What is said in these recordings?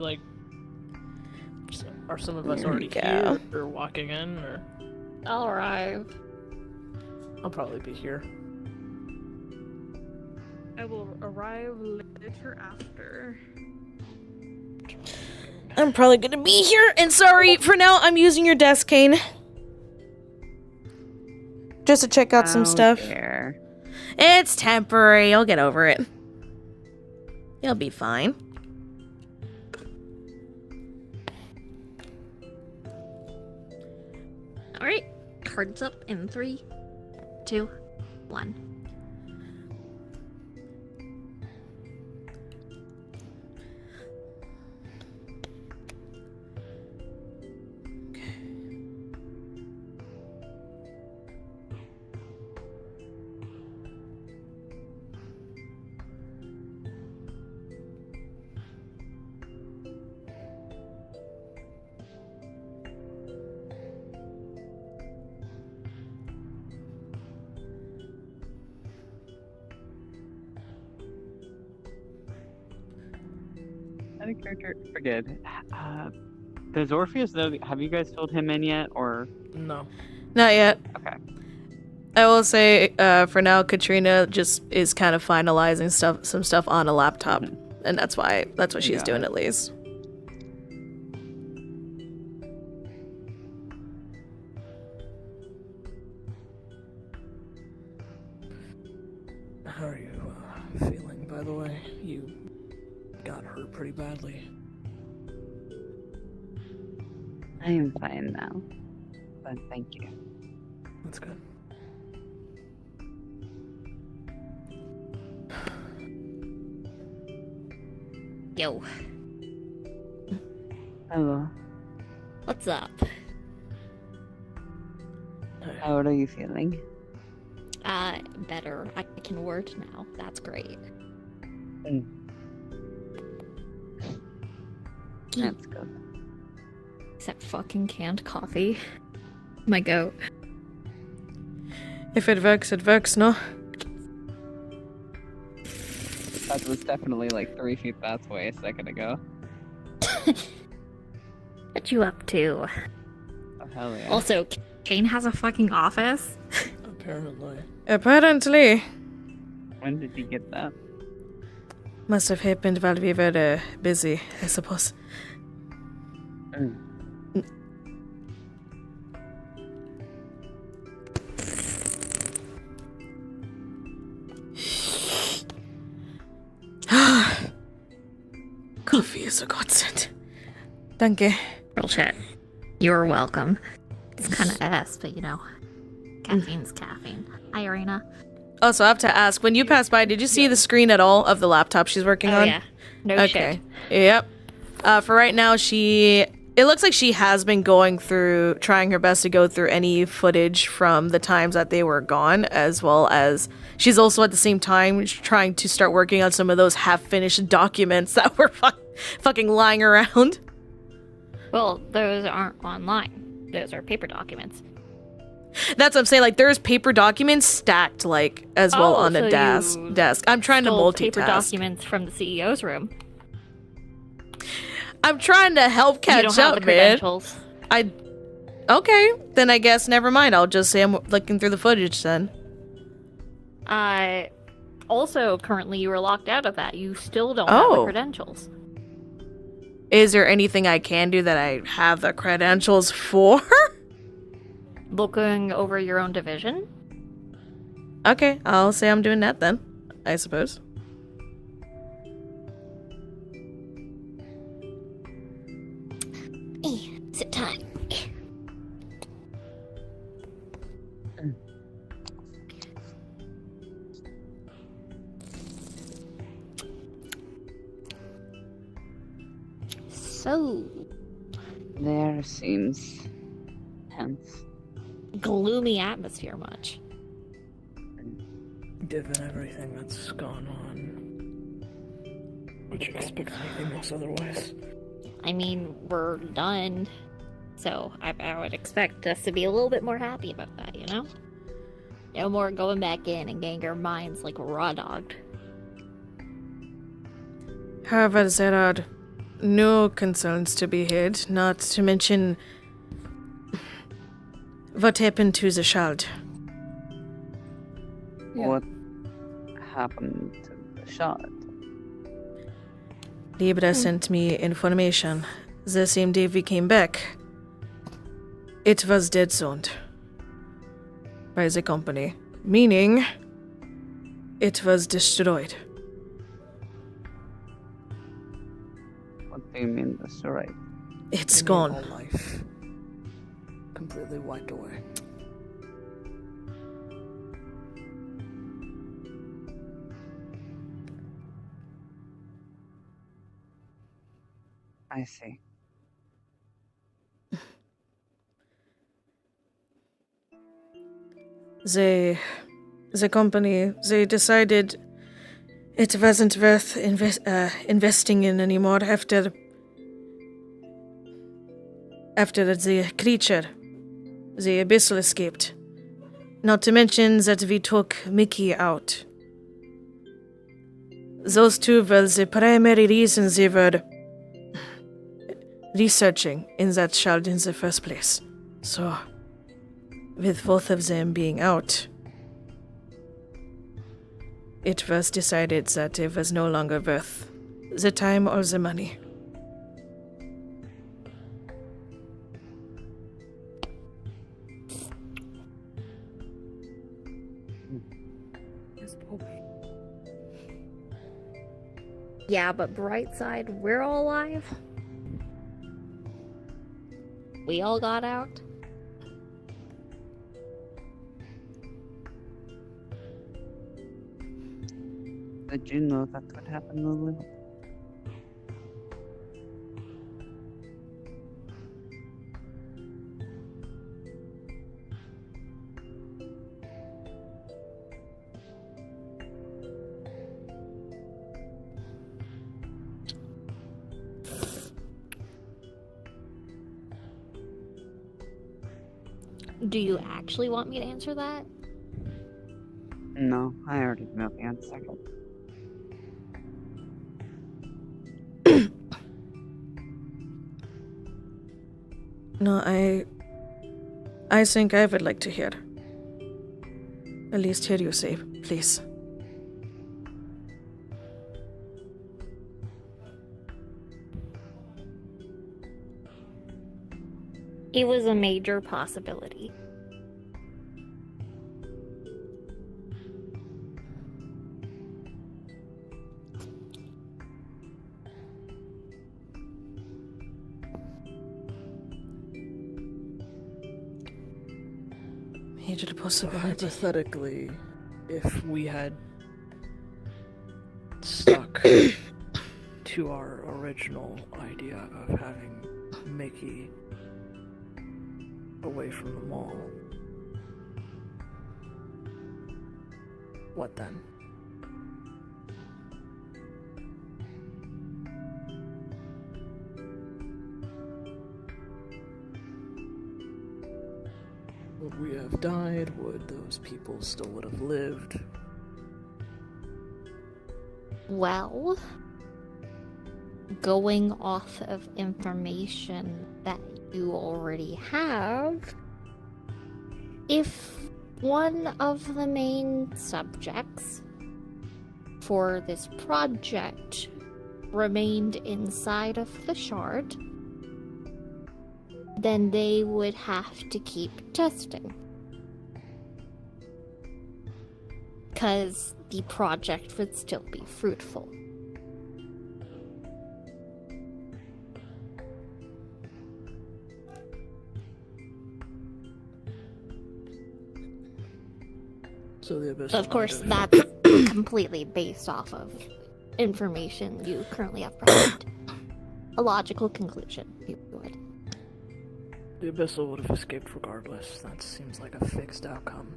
like, are some of us already here or walking in, or? I'll arrive. I'll probably be here. I will arrive later after. I'm probably gonna be here, and sorry, for now I'm using your desk, Kane. Just to check out some stuff. Dear. It's temporary, you'll get over it. You'll be fine. Alright, cards up in 3, 2, 1. Out of character, forget. Does Orpheus know? Have you guys filled him in yet, or? No. Not yet. Okay. I will say, for now, Katrina just is kind of finalizing some stuff on a laptop, and that's what she's doing at least. How are you feeling, by the way? You got hurt pretty badly. I am fine now, but thank you. That's good. Yo, Hello. what's up? How are you feeling? Better. I can word now. That's great. That's good. Except fucking canned coffee. My goat. If it works, no? That was definitely like 3 feet that way a second ago. What you up to? Oh, hell yeah. Also, Kane has a fucking office. Apparently. Apparently. When did you get that? Must have happened while we were busy, I suppose. Coffee is a godsend. Danke. RealChat. You're welcome. It's kind of ass, but you know. Caffeine's caffeine. Hi, Arena. Also, I have to ask, when you passed by, did you see the screen at all of the laptop she's working on? Yeah. No shit. Yep. For right now, it looks like she has been trying her best to go through any footage from the times that they were gone, as well as she's also at the same time trying to start working on some of those half-finished documents that were fucking lying around. Well, those aren't online. Those are paper documents. That's what I'm saying. Like, there's paper documents stacked, like, as well on the you desk. I'm trying to stole multitask. paper documents from the CEO's room. I'm trying to help catch you don't have up, the man. credentials. Okay, then I guess never mind. I'll just say I'm looking through the footage then. Also, currently you were locked out of that. You still don't have the credentials. Is there anything I can do that I have the credentials for? Looking over your own division? Okay, I'll say I'm doing that then, I suppose. Sit time. So, There seems tense. gloomy atmosphere much. Given everything that's gone on, would you expect anything else otherwise? I mean, we're done. So I would expect us to be a little bit more happy about that, you know? No more going back in and getting our minds like raw dogged. However, there are no concerns to be had, not to mention what happened to the child. Yeah. What happened to the shot? Libra sent me information the same day we came back. It was dead zoned by the company, meaning it was destroyed. What do you mean destroyed? It's I mean, gone. all life. Completely wiped away. I see. The company, they decided it wasn't worth investing in anymore after the creature, the abyssal, escaped. Not to mention that we took Mickey out. Those two were the primary reasons they were researching in that child in the first place. So, with both of them being out, it was decided that it was no longer worth the time or the money. Yes, Bobby. Yeah, but bright side, we're all alive. We all got out. Did you know that would happen, Lulu? Do you actually want me to answer that? No, I already know the answer. No, I think I would like to hear. At least hear you say, please. It was a major possibility. Major So possibility. hypothetically, if we had stuck to our original idea of having Mickey away from the mall, what then? Would we have died? Would those people still would have lived? Well, going off of information that you already have, if one of the main subjects for this project remained inside of the shard, then they would have to keep testing. Because the project would still be fruitful. So the abyss. Of course, that's completely based off of information you currently have present. A logical conclusion, if you would. The abyssal would have escaped regardless. That seems like a fixed outcome.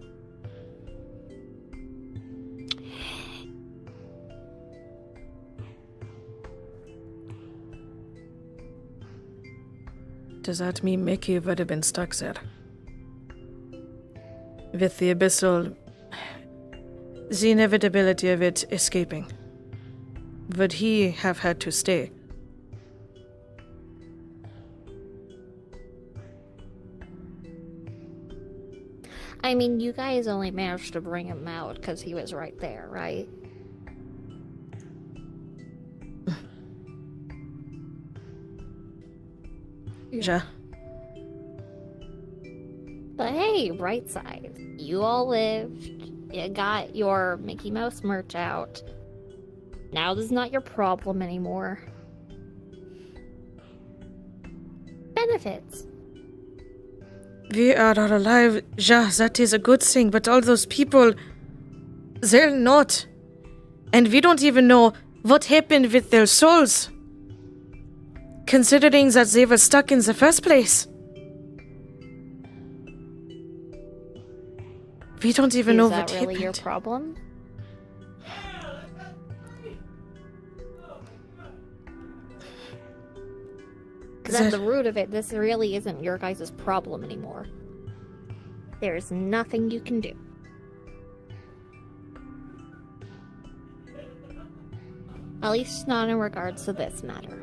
Does that mean Mickey would have been stuck there? With the abyssal, the inevitability of it escaping. Would he have had to stay? I mean, you guys only managed to bring him out because he was right there, right? Ja. But hey, right side. You all lived. You got your Mickey Mouse merch out. Now this is not your problem anymore. Benefits. We are all alive. Ja, that is a good thing, but all those people, they're not. And we don't even know what happened with their souls. Considering that they were stuck in the first place. We don't even know what Is that really your happened. problem? Because at the root of it, this really isn't your guys' problem anymore. There's nothing you can do. At least not in regards to this matter.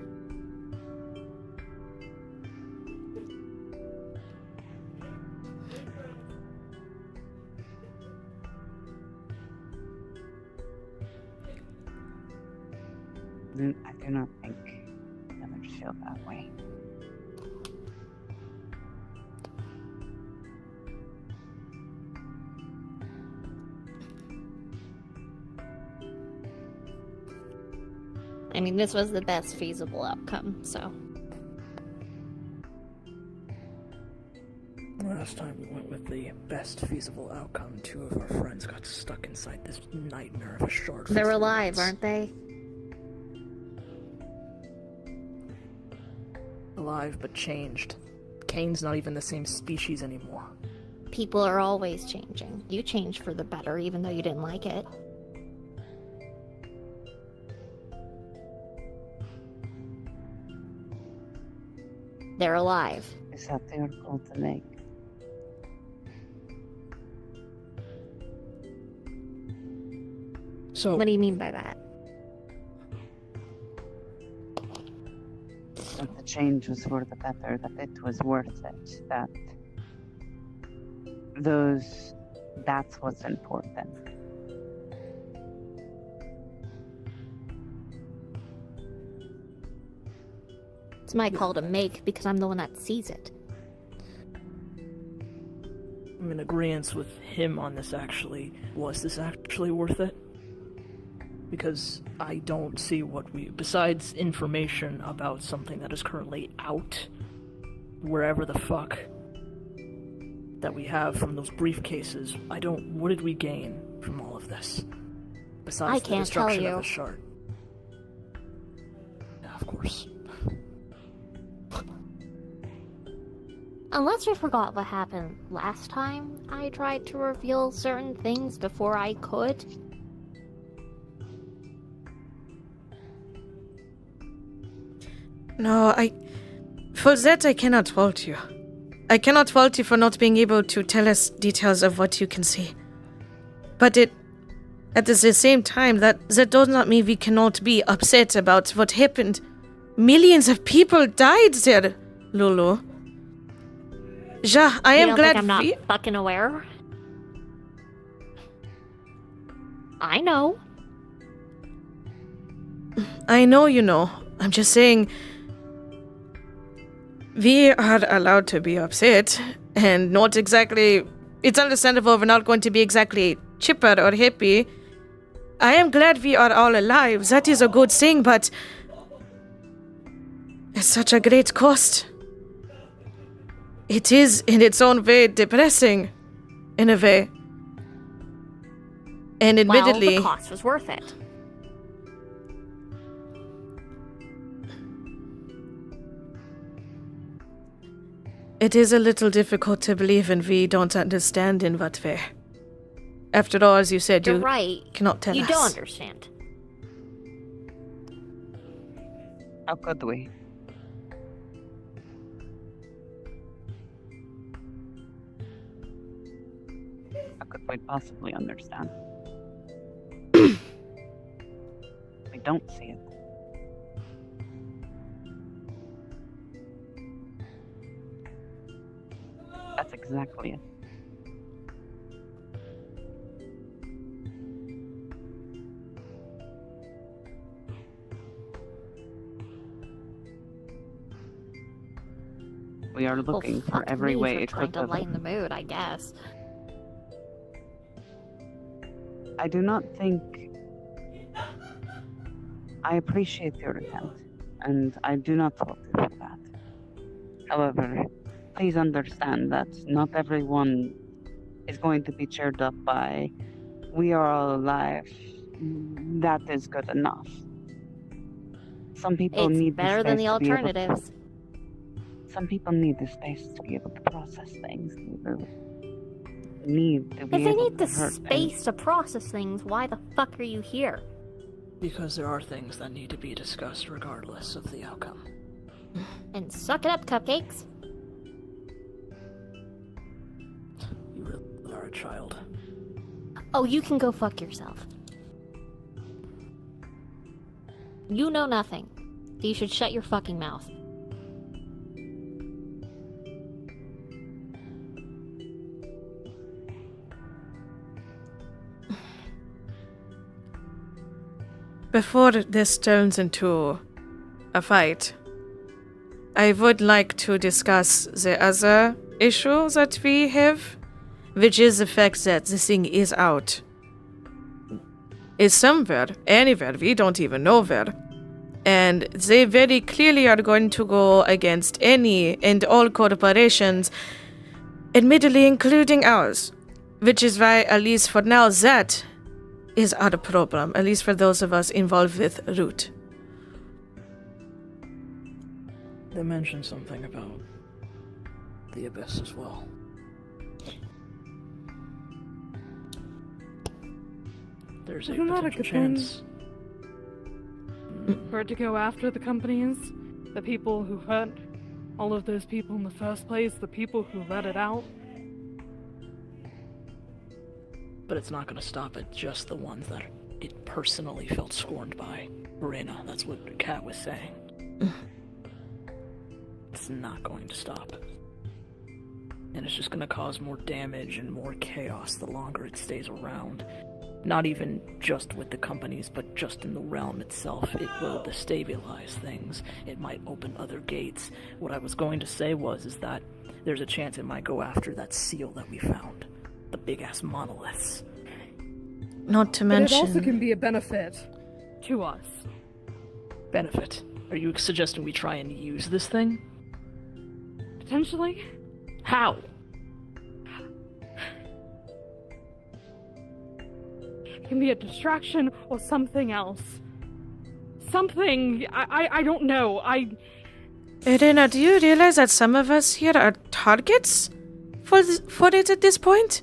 I do not think others feel that way. I mean, this was the best feasible outcome, so. Last time we went with the best feasible outcome, 2 of our friends got stuck inside this nightmare of a shard. for They're 3 alive, months. aren't they? Alive, but changed. Kane's not even the same species anymore. People are always changing. You changed for the better, even though you didn't like it. They're alive. Is that their call to make? So, What do you mean by that? That the change was for the better, that it was worth it, that's what's important. It's my call to make because I'm the one that sees it. I'm in agreement with him on this actually. Was this actually worth it? Because I don't see what besides information about something that is currently out, wherever the fuck, that we have from those briefcases, what did we gain from all of this? Besides I the can't tell destruction you. of the shard. Yeah, of course. Unless you forgot what happened last time I tried to reveal certain things before I could. No, for that I cannot fault you. I cannot fault you for not being able to tell us details of what you can see. But at the same time, that does not mean we cannot be upset about what happened. Millions of people died there, Lulu. Ja, I You am don't glad think I'm not fucking aware? I know. I know you know. I'm just saying, we are allowed to be upset, and not exactly... It's understandable we're not going to be exactly chipper or happy. I am glad we are all alive. That is a good thing, but... It's such a great cost. It is, in its own way, depressing. In a way. And admittedly... Well, the cost was worth it. It is a little difficult to believe, and we don't understand in what way. After all, as you said, You're you right. cannot tell You us. don't understand. How could we? How could we possibly understand? We don't see it. That's exactly it. We are looking for every way it trying could to have. lighten the mood, I guess. I do not think. I appreciate your attempt, and I do not fault you for that. However, please understand that not everyone is going to be cheered up by "we are all alive." That is good enough. Some people It's need the better than space the to be able alternatives. to. Some people need the space to be able to process things. Need to be If they able need to the hurt space to process things, why the fuck are you here? Because there are things that need to be discussed regardless of the outcome. And suck it up, cupcakes. You really are a child. Oh, you can go fuck yourself. You know nothing. So you should shut your fucking mouth. Before this turns into a fight, I would like to discuss the other issue that we have, which is the fact that this thing is out. It's somewhere, anywhere, we don't even know where. And they very clearly are going to go against any and all corporations, admittedly including ours. Which is why, at least for now, that is our problem, at least for those of us involved with Root. They mentioned something about the Abyss as well. There's a Isn't that a potential good thing? chance. For it to go after the companies, the people who hurt all of those people in the first place, the people who let it out. But it's not going to stop at just the ones that it personally felt scorned by. Verena, that's what Kat was saying. It's not going to stop. And it's just going to cause more damage and more chaos the longer it stays around. Not even just with the companies, but just in the realm itself. It will destabilize things. It might open other gates. What I was going to say is that there's a chance it might go after that seal that we found. The big-ass monoliths. Not to But mention... it also can be a benefit to us. Benefit. Are you suggesting we try and use this thing? Potentially? How? It can be a distraction or something else. Something, I don't know, Irina, do you realize that some of us here are targets for it at this point?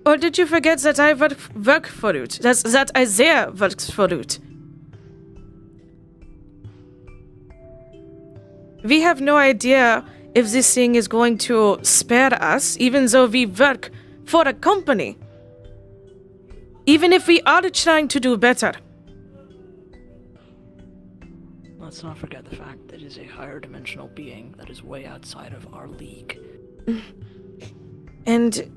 Or did you forget that I work for it? That Isaiah works for it? We have no idea if this thing is going to spare us, even though we work for a company. Even if we are trying to do better. Let's not forget the fact that it is a higher dimensional being that is way outside of our league. And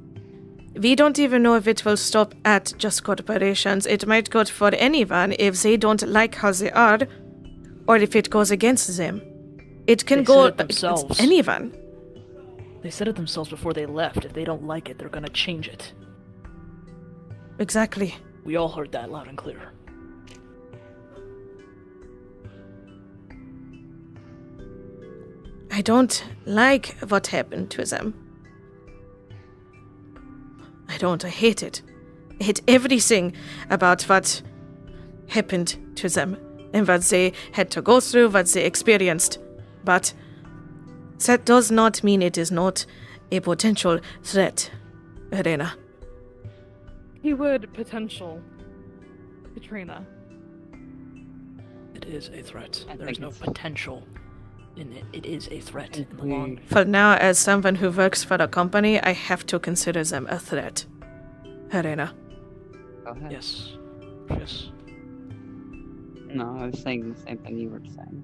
we don't even know if it will stop at just corporations. It might go for anyone if they don't like how they are, or if it goes against them. It can They go said it themselves. against anyone. They said it themselves before they left. If they don't like it, they're gonna change it. Exactly. We all heard that loud and clear. I don't like what happened to them. I hate it. I hate everything about what happened to them and what they had to go through, what they experienced. But that does not mean it is not a potential threat, Irena. keyword potential. Katrina. It is a threat. I There is think no it's- potential in it. It is a threat in the we- long. For now, as someone who works for a company, I have to consider them a threat. Irena. Go ahead. Yes. Yes. No, I was saying the same thing you were saying.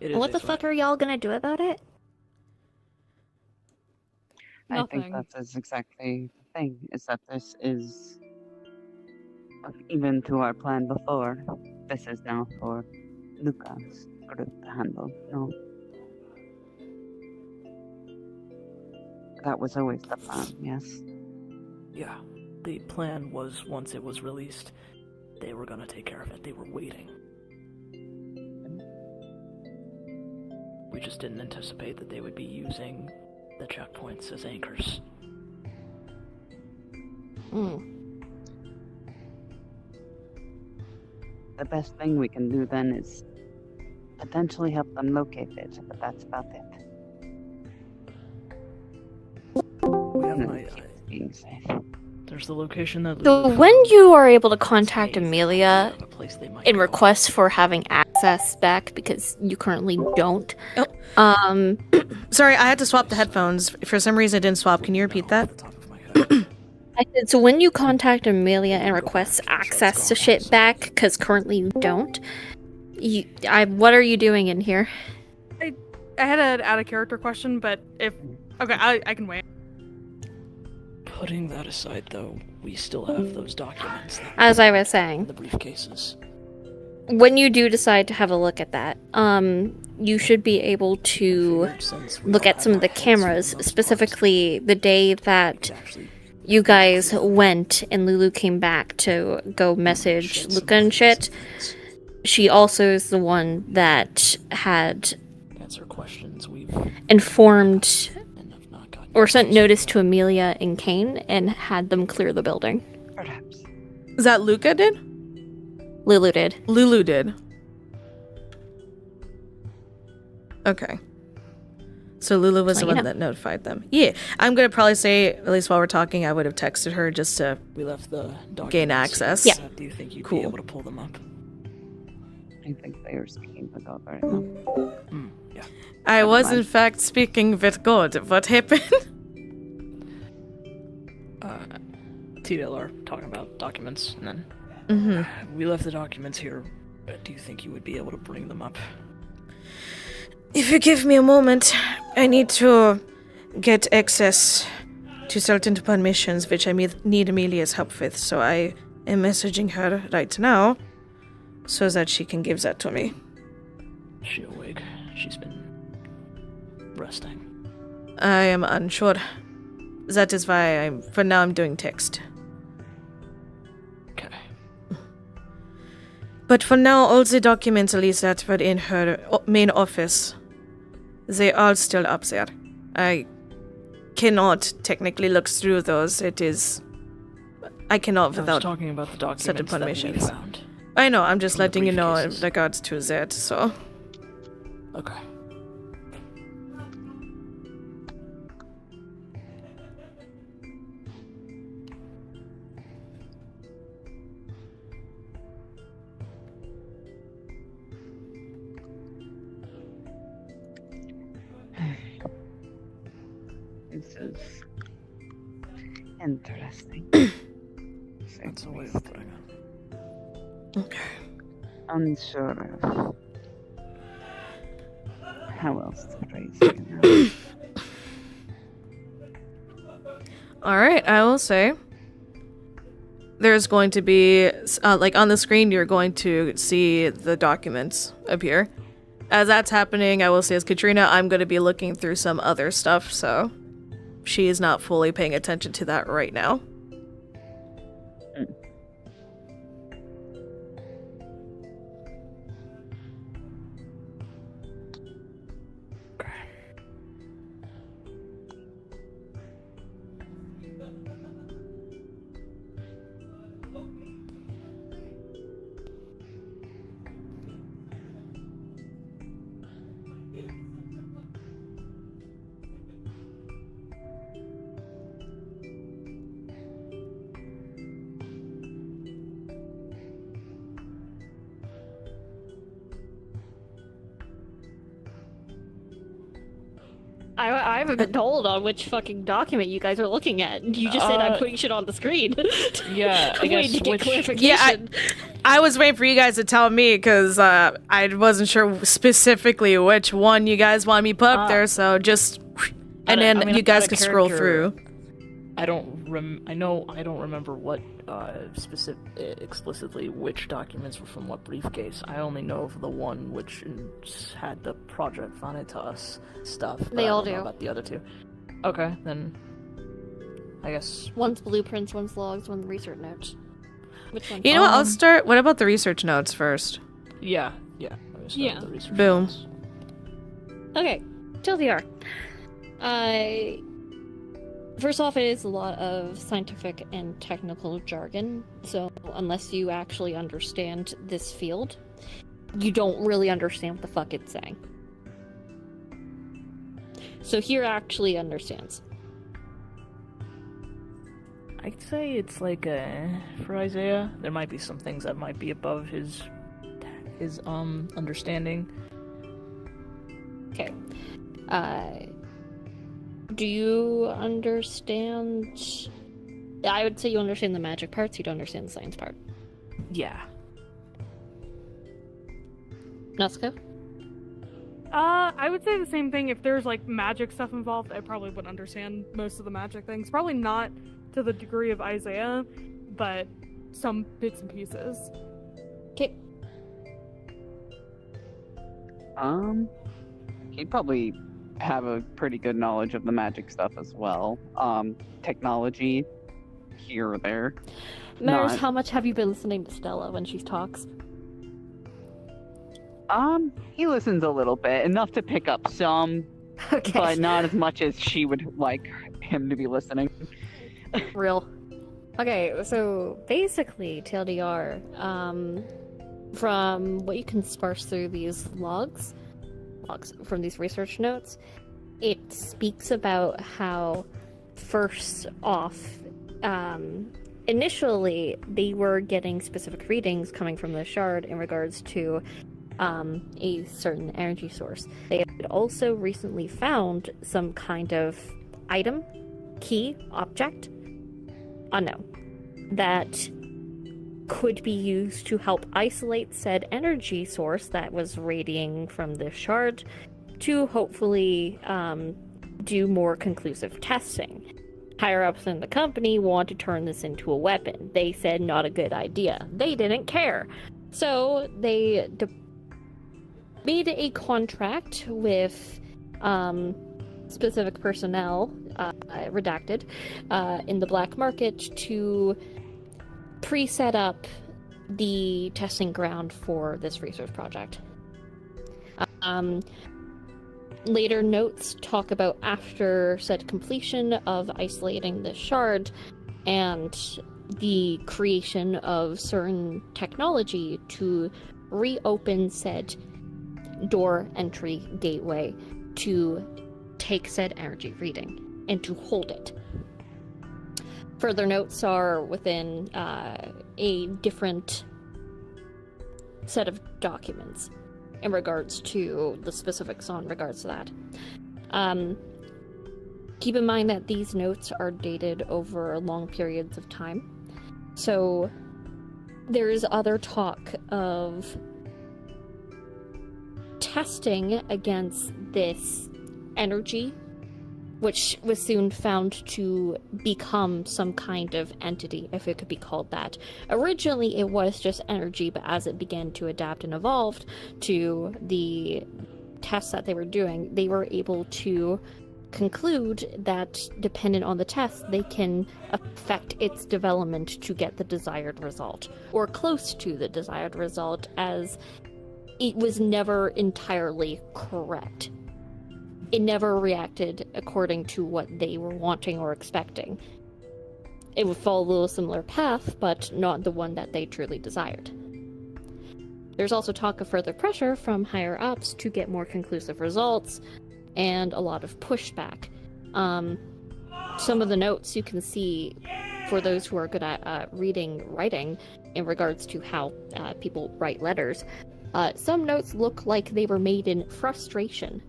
It is What a the threat. fuck are y'all gonna do about it? I think Nothing. that is exactly the thing, is that this is, even to our plan before, this is now for Luca's group to handle. No. That was always the plan, yes. Yeah, the plan was once it was released, they were gonna take care of it. They were waiting. We just didn't anticipate that they would be using the checkpoints as anchors. The best thing we can do then is potentially help them locate it, but that's about it. We have And an keep it being safe. There's the location that So Lulu when found. you are able to contact They Amelia have a place they might in go. request for having access back because you currently don't, Sorry, I had to swap the headphones. For some reason, it didn't swap. Can you repeat that? Off the top of my head. I said, so when you contact Amelia and request access to shit back, because currently you don't, what are you doing in here? I had an out of character question, but if okay, I can wait. Putting that aside, though, we still have those documents. That As I was saying, the briefcases. when you do decide to have a look at that, you should be able to Since we look all at some have of the our hands cameras, full on those specifically the day parts, we that could actually you guys went and Lulu came back to go message shed some Luca and light on shit. some things, She also is the one that had answer questions we've informed and have not gotten or sent answers notice yet. to Amelia and Kane and had them clear the building. Perhaps. Is that Luca did? Lulu did. Lulu did. Okay. So Lulu was the Well, you one know. that notified them. Yeah, I'm gonna probably say, at least while we're talking, I would have texted her just to. We left the documents. Gain access. Yeah. Do you think you'd Cool. be able to pull them up? I think they are speaking with God right now. Yeah. I Never was mind. in fact speaking with God. What happened? TDL are talking about documents, and then Mm-hmm. we left the documents here. Do you think you would be able to bring them up? If you give me a moment, I need to get access to certain permissions, which I need Amelia's help with. So I am messaging her right now, so that she can give that to me. Is she awake? She's been resting. I am unsure. That is why for now I'm doing text. Okay. But for now, all the documents, at least that were in her main office, they are still up there. I cannot technically look through those. I cannot I was without. talking about the documents certain that we permissions. found. I know, I'm just From the letting you know in briefcases. regards to that, so. Okay. This is interesting. That's a way of putting it. Okay. Unsure of how else to phrase it. Alright, I will say. There's going to be, like on the screen, you're going to see the documents appear. As that's happening, I will say, as Katrina, I'm going to be looking through some other stuff, so she is not fully paying attention to that right now. I haven't been told on which fucking document you guys are looking at. You just said I'm putting shit on the screen. Yeah, I I'm waiting guess to get which... clarification. I was waiting for you guys to tell me because I wasn't sure specifically which one you guys wanted me to put up there, so just. And then I mean, you guys out of can scroll character- through. I don't remember what explicitly which documents were from what briefcase. I only know of the one which had the Project Vanitas stuff. But They I all don't know do. about the other two. Okay, then I guess. One's blueprints, one's logs, one's research notes. Which one? You know what? I'll start. What about the research notes first? Yeah. Let me start Yeah. with the research Boom. notes. Okay, TLDR. First off, it is a lot of scientific and technical jargon, so unless you actually understand this field, you don't really understand what the fuck it's saying. So here actually understands. I'd say it's like for Isaiah, there might be some things that might be above his understanding. Okay. Do you understand? I would say you understand the magic parts, you don't understand the science part. Yeah. Natsuko? I would say the same thing. If there's like magic stuff involved, I probably would understand most of the magic things. Probably not to the degree of Isaiah, but some bits and pieces. Okay. He'd probably have a pretty good knowledge of the magic stuff as well. Technology here or there. Maris, Not- how much have you been listening to Stella when she talks? He listens a little bit, enough to pick up some, Okay. but not as much as she would like him to be listening. Real. Okay, so basically, TLDR, from what you can sparse through these logs from these research notes, it speaks about how, first off, initially they were getting specific readings coming from the shard in regards to a certain energy source. They had also recently found some kind of item, key, object, unknown, that could be used to help isolate said energy source that was radiating from the shard to hopefully do more conclusive testing. Higher ups in the company want to turn this into a weapon. They said not a good idea. They didn't care. So they made a contract with specific personnel, redacted, in the black market to pre-set up the testing ground for this research project. Later notes talk about after said completion of isolating the shard and the creation of certain technology to reopen said door entry gateway to take said energy reading and to hold it. Further notes are within a different set of documents in regards to the specifics on regards to that. Keep in mind that these notes are dated over long periods of time. So there is other talk of testing against this energy, which was soon found to become some kind of entity, if it could be called that. Originally, it was just energy, but as it began to adapt and evolved to the tests that they were doing, they were able to conclude that, dependent on the test, they can affect its development to get the desired result, or close to the desired result, as it was never entirely correct. It never reacted according to what they were wanting or expecting. It would follow a similar path, but not the one that they truly desired. There's also talk of further pressure from higher ups to get more conclusive results, and a lot of pushback. Some of the notes you can see, for those who are good at writing in regards to how people write letters, some notes look like they were made in frustration,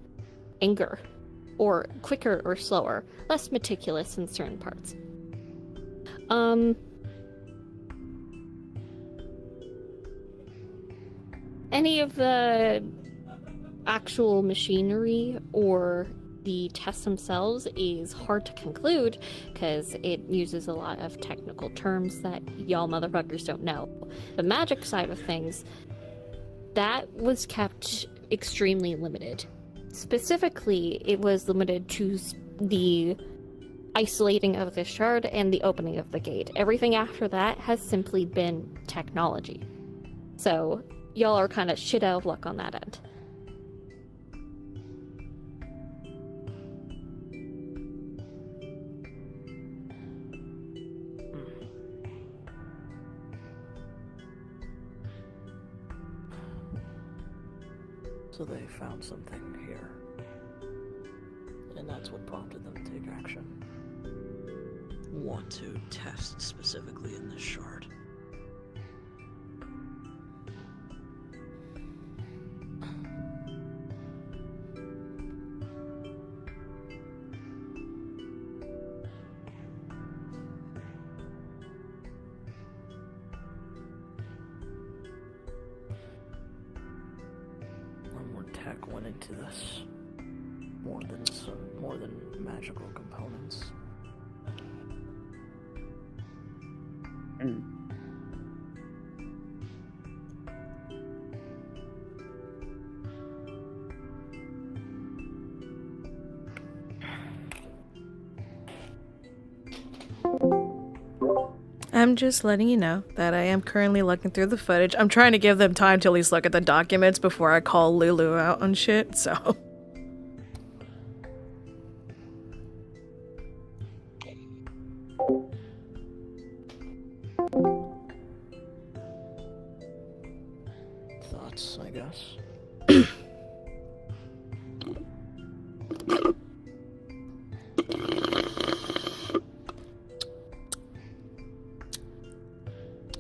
anger, or quicker or slower, less meticulous in certain parts. Any of the actual machinery or the tests themselves is hard to conclude because it uses a lot of technical terms that y'all motherfuckers don't know. The magic side of things, that was kept extremely limited. Specifically, it was limited to the isolating of the shard and the opening of the gate. Everything after that has simply been technology. So, y'all are kind of shit out of luck on that end. So they found something here. And that's what prompted them to take action. Want to test specifically in this shard. Tech went into this more than magical components. I'm just letting you know that I am currently looking through the footage. I'm trying to give them time to at least look at the documents before I call Lulu out on shit, so. Thoughts, I guess.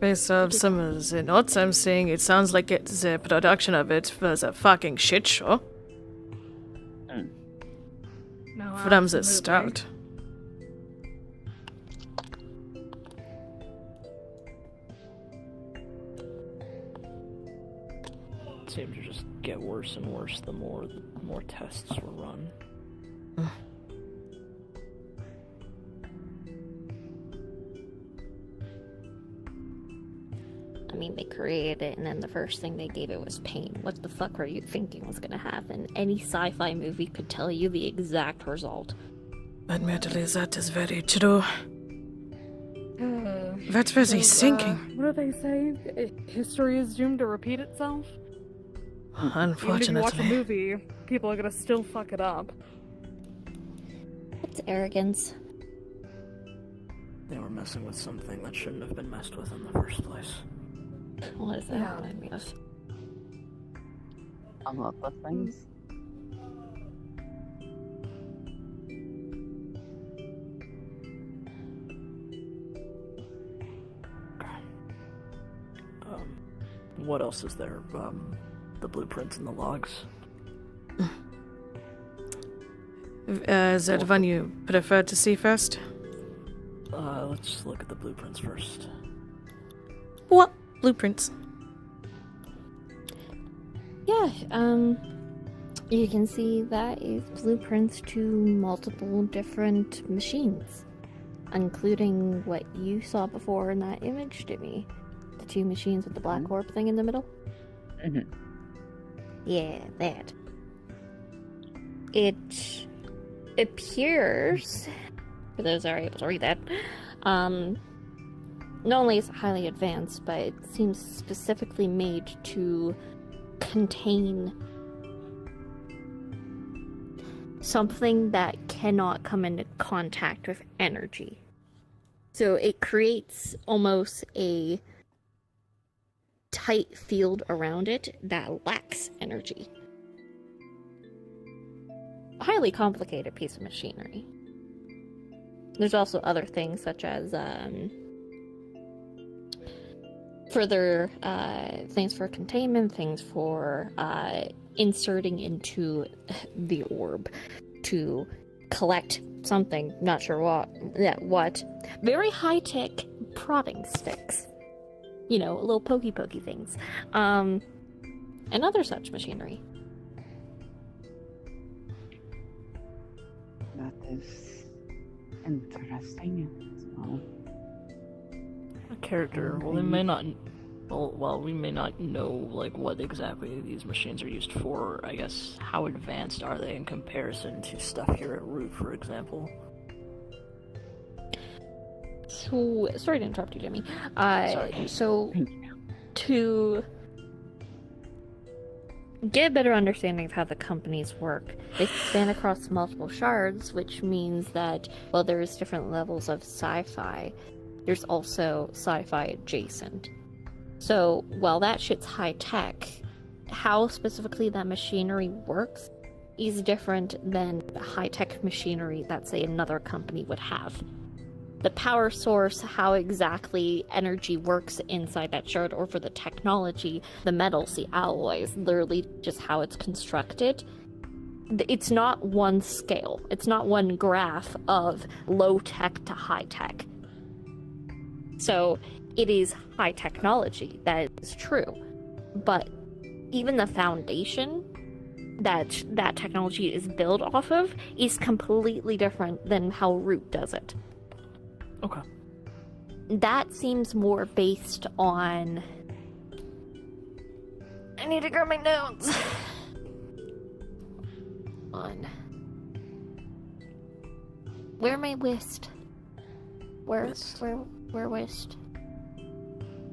Based off some of the notes I'm seeing, it sounds like the production of it was a fucking shit show. No, From the absolutely. start. It seemed to just get worse and worse the more tests were run. I mean, they created it, and then the first thing they gave it was pain. What the fuck were you thinking was gonna happen? Any sci-fi movie could tell you the exact result. Admittedly, that is very true. What was he thinking? What do they say? History is doomed to repeat itself? Even if you watch a Unfortunately. movie, people are gonna still fuck it up. It's arrogance. They were messing with something that shouldn't have been messed with in the first place. What is that Yeah. remind me of? A lot of things. What else is there? The blueprints and the logs. Is that one you prefer to see first? Let's look at the blueprints first. What blueprints? Yeah, you can see that is blueprints to multiple different machines, including what you saw before in that image to me. The two machines with the black orb thing in the middle. Mhm. Yeah, that. It appears, for those that are able to read that, not only is it highly advanced, but it seems specifically made to contain something that cannot come into contact with energy. So it creates almost a tight field around it that lacks energy. A highly complicated piece of machinery. There's also other things such as further things for containment, things for inserting into the orb to collect something, not sure what. Very high-tech prodding sticks. You know, little pokey things. And other such machinery. is interesting. Well, A character. Well, they may not. Well, we may not know like what exactly these machines are used for. I guess how advanced are they in comparison to stuff here at Root, for example? So, sorry to interrupt you, Jimmy. Sorry. So, thank you. to get a better understanding of how the companies work, they span across multiple shards, which means that while there's different levels of sci-fi, there's also sci-fi adjacent. So while that shit's high tech, how specifically that machinery works is different than high tech machinery that, say, another company would have. The power source, how exactly energy works inside that shard, or for the technology, the metals, the alloys, literally just how it's constructed. It's not one scale. It's not one graph of low tech to high tech. So it is high technology, that is true. But even the foundation that that technology is built off of is completely different than how Root does it. Okay. That seems more based on... I need to grab my notes. On... Where my list? Where list?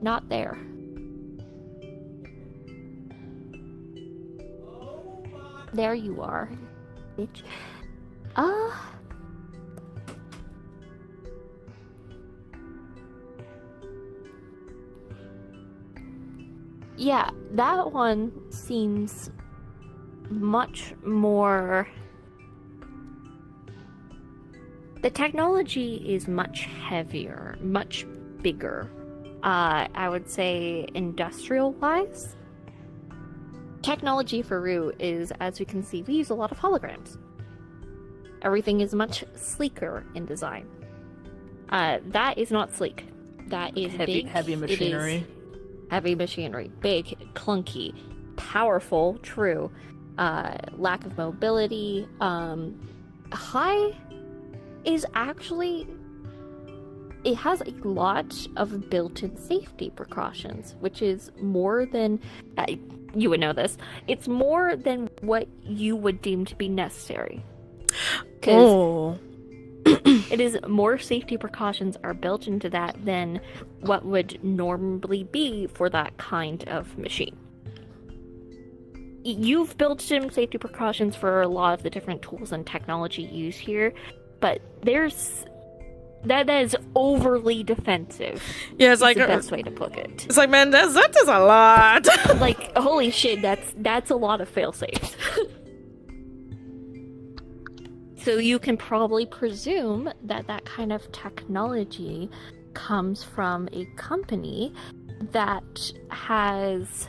Not there. There you are, bitch. Yeah, that one seems much more... The technology is much heavier, much bigger. I would say industrial-wise. Technology for Root is, as we can see, we use a lot of holograms. Everything is much sleeker in design. That is not sleek. That is big. Heavy machinery. It is heavy machinery. Big, clunky, powerful, true. Lack of mobility. High is actually... It has a lot of built-in safety precautions, which is more than... you would know this. It's more than what you would deem to be necessary. Oh. It is more safety precautions are built into that than what would normally be for that kind of machine. You've built in safety precautions for a lot of the different tools and technology used here, but there's... That is overly defensive. Yeah, it's like the best way to put it. It's like, man, that is a lot. Like, holy shit, that's a lot of fail-safes. So you can probably presume that that kind of technology comes from a company that has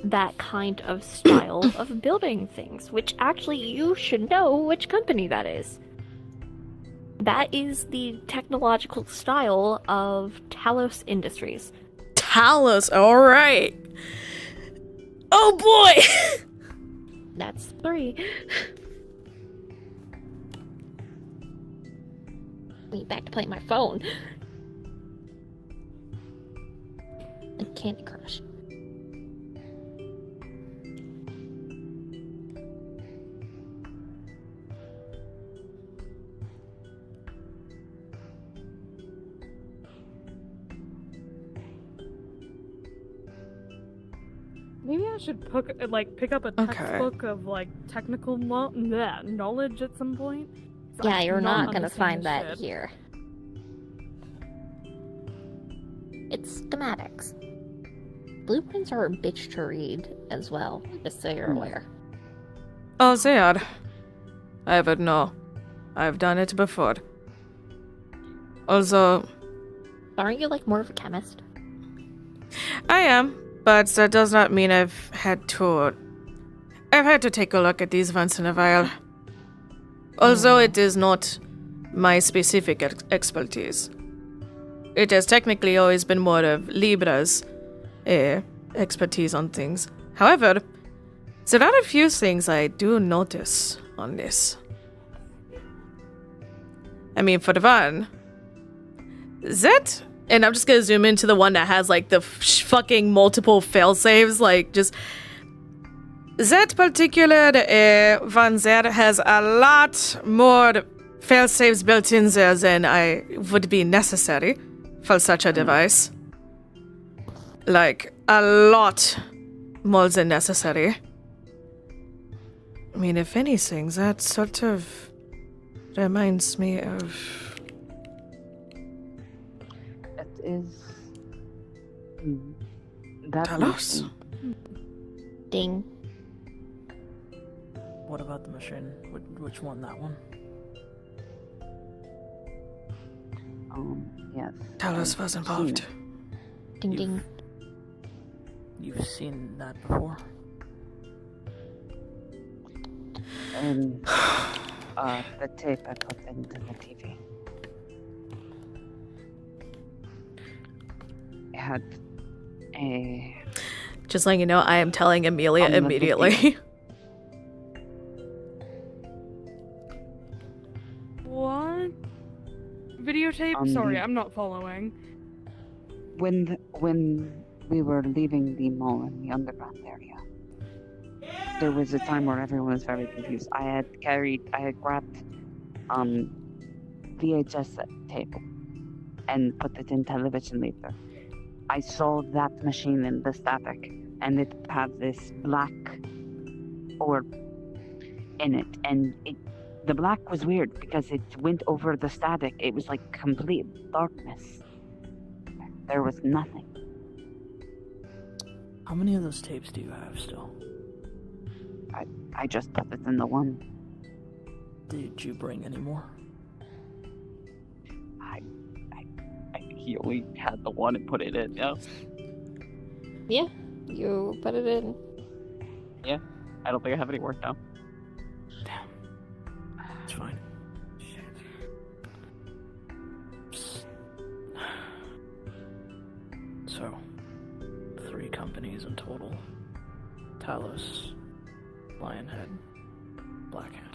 that kind of style of building things, which actually you should know which company that is. That is the technological style of Talos Industries. Talos, alright. Oh boy! That's 3. Me back to playing my phone. And Candy Crush. Maybe I should pick up a textbook of technical knowledge at some point. Yeah, I you're do not gonna understand find this that shit. here. It's schematics. Blueprints are a bitch to read as well, just so you're aware. Oh, they are. I would know. I've done it before. Also, Aren't you more of a chemist? I am, but that does not mean I've had to take a look at these once in a while. Although it is not my specific expertise. It has technically always been more of Libra's expertise on things. However, there are a few things I do notice on this. I mean, for the one, that, and I'm just gonna zoom into the one that has like the fucking multiple failsafes, like just that particular one there has a lot more failsafes built in there than I would be necessary for such a device. Like a lot more than necessary. I mean, if anything, that sort of reminds me of... It is... that Talos? machine. Ding. What about the machine? Which one? That one? Yes. Talos was involved. Ding ding. You've seen that before? And the tape I put into the TV. It had a... Just letting you know, I am telling Amelia On the immediately. What? Videotape? Sorry, I'm not following. When we were leaving the mall in the underground area, there was a time where everyone was very confused. I had grabbed VHS tape and put it in television later. I saw that machine in the static, and it had this black orb in it, and the black was weird because it went over the static. It was like complete darkness. There was nothing. How many of those tapes do you have still? I just put it in the one. Did you bring any more? He only had the one and put it in, yeah. Yeah, you put it in. Yeah, I don't think I have any work now. Damn. It's fine. So, 3 companies in total. Talos, Lionhead, Black Hat.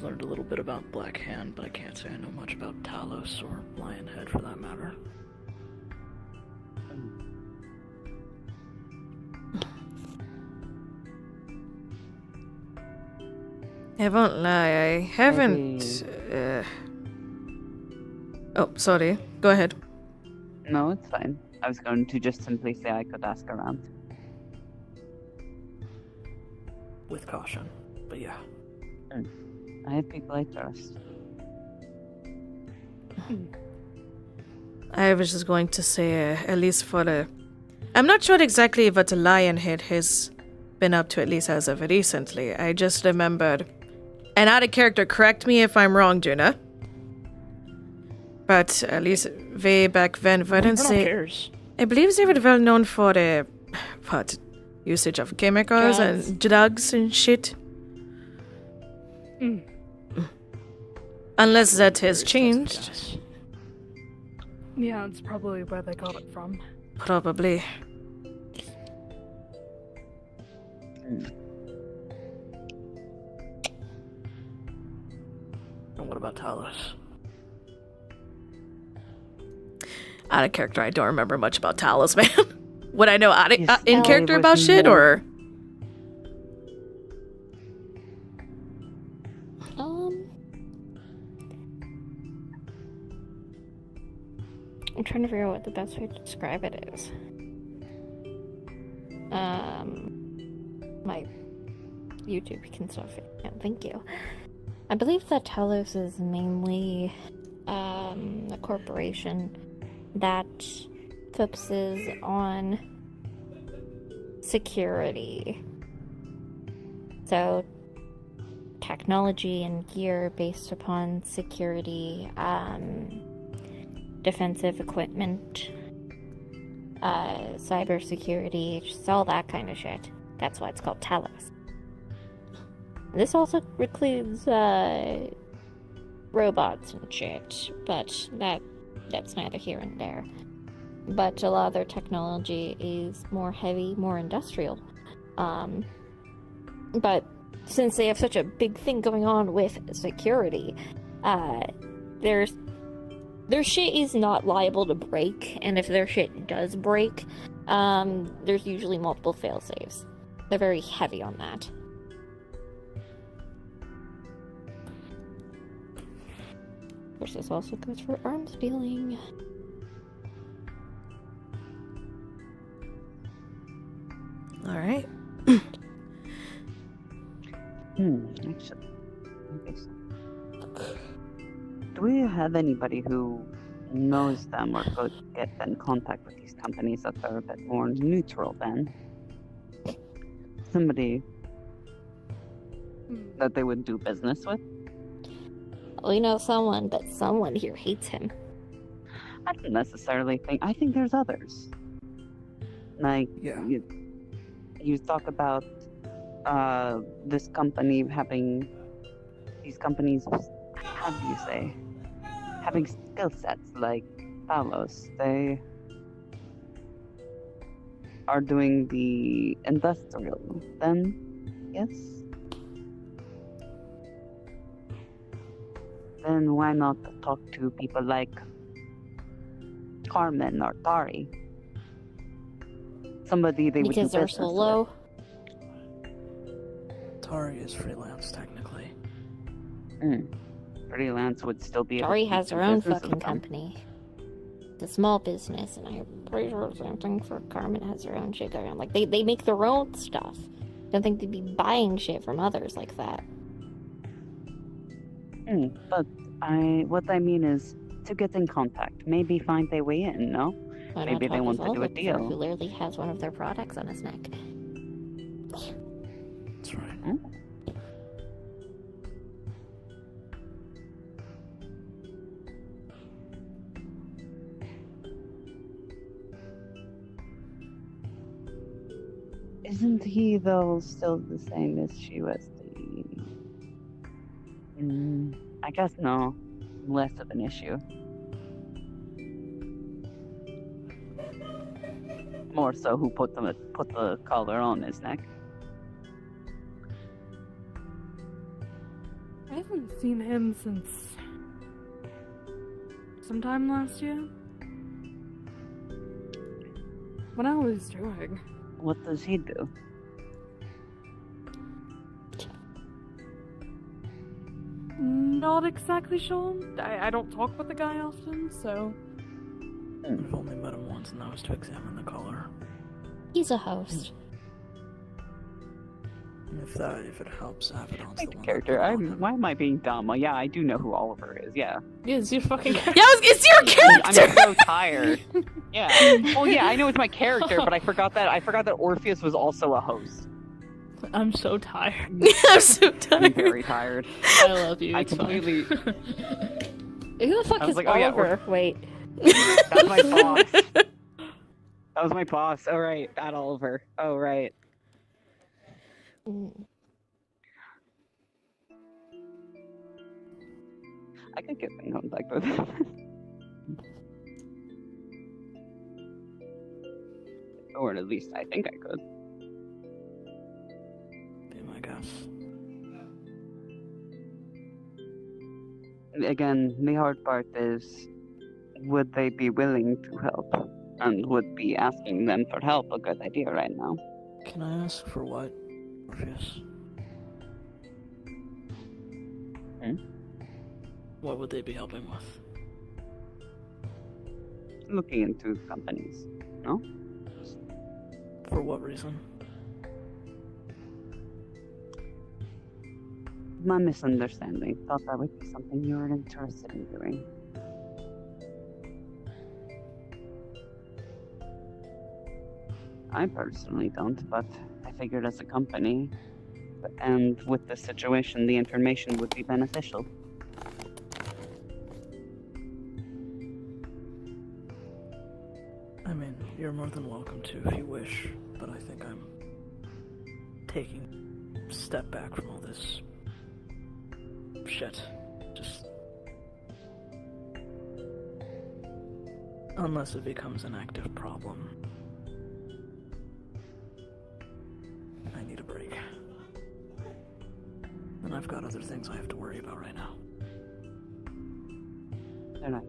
Learned a little bit about Black Hand, but I can't say I know much about Talos or Lionhead for that matter. I won't lie, I haven't... Oh, sorry. Go ahead. No, it's fine. I was going to just simply say I could ask around. With caution, but yeah. I have people I trust. I was just going to say, at least for the... I'm not sure exactly what the Lionhead has been up to, at least as of recently. I just remembered... And out of character, correct me if I'm wrong, Juna. But at least way back then, wouldn't Who say... cares? I believe they were well known for the... What? Usage of chemicals Drugs. and drugs and shit. Mm. Unless that has That's changed. guess. Yeah, that's probably where they got it from. Probably. And what about Talos? Out of character, I don't remember much about Talos, man. Would I know Yes, in I character was about shit, more- or... I'm trying to figure out what the best way to describe it is. My YouTube can stuff. Yeah, thank you. I believe that Talos is mainly a corporation that focuses on security. So, technology and gear based upon security, defensive equipment, cybersecurity, just all that kind of shit. That's why it's called Talos. This also includes robots and shit, but that's neither here and there. But a lot of their technology is more heavy, more industrial. But since they have such a big thing going on with security, their shit is not liable to break, and if their shit does break, there's usually multiple fail-safes. They're very heavy on that. Of course, this also goes for arms dealing. All right. Actually, okay, so. Do we have anybody who knows them or could get in contact with these companies that are a bit more neutral then? Somebody that they would do business with? We know someone, but someone here hates him. I don't necessarily think. I think there's others. Like, Yeah. you talk about this company having these companies, how do you say, having skill sets like Palos. They are doing the industrial. Then, yes. Then why not talk to people like Carmen or Tari? Somebody they would do Because they're business so low. Tari is freelance, technically. with. Freelance would still be. able Tori to has do her own business with fucking them. company. It's a small business, and I'm pretty sure the same thing for Carmen has her own shit going on. Like, they make their own stuff. Don't think they'd be buying shit from others like that. But what I mean is to get in contact. Maybe find their way in. No. Why Maybe not they talk want with to do a Oliver, deal. who literally has one of their products on his neck. That's right. Isn't he though still the same as she was? I guess no. Less of an issue. More so, who put the collar on his neck? I haven't seen him since sometime last year. What I was doing. What does he do? Not exactly sure. I don't talk with the guy often, so. I've only met him once, and that was to examine the collar. He's a host. And if it helps, I have it on Like the one character. I put on him. Why am I being dumb? Well, yeah, I do know who Oliver is. Yeah. Yeah, it's your fucking. Yeah, it's your character. I'm so tired. Yeah. Oh yeah, I know it's my character, but I forgot that Orpheus was also a host. I'm so tired. I'm so I'm tired. very tired. I love you. I It's completely. fine. Who the fuck I was is like, oh, yeah, Oliver? Wait. That's my boss. That was my boss. Oh right, not Oliver. Oh right. I could get in contact with him. Or at least I think I could. Be my guess. Again, the hard part is, would they be willing to help? And would be asking them for help a good idea right now? Can I ask for what, Orpheus? What would they be helping with? Looking into companies, no? For what reason? My misunderstanding. Thought that would be something you were interested in doing. I personally don't, but I figured as a company, and with this situation, the information would be beneficial. I mean, you're more than welcome to if you wish, but I think I'm taking a step back from all this shit. Just Unless it becomes an active problem. I need a break. And I've got other things I have to worry about right now. They're not.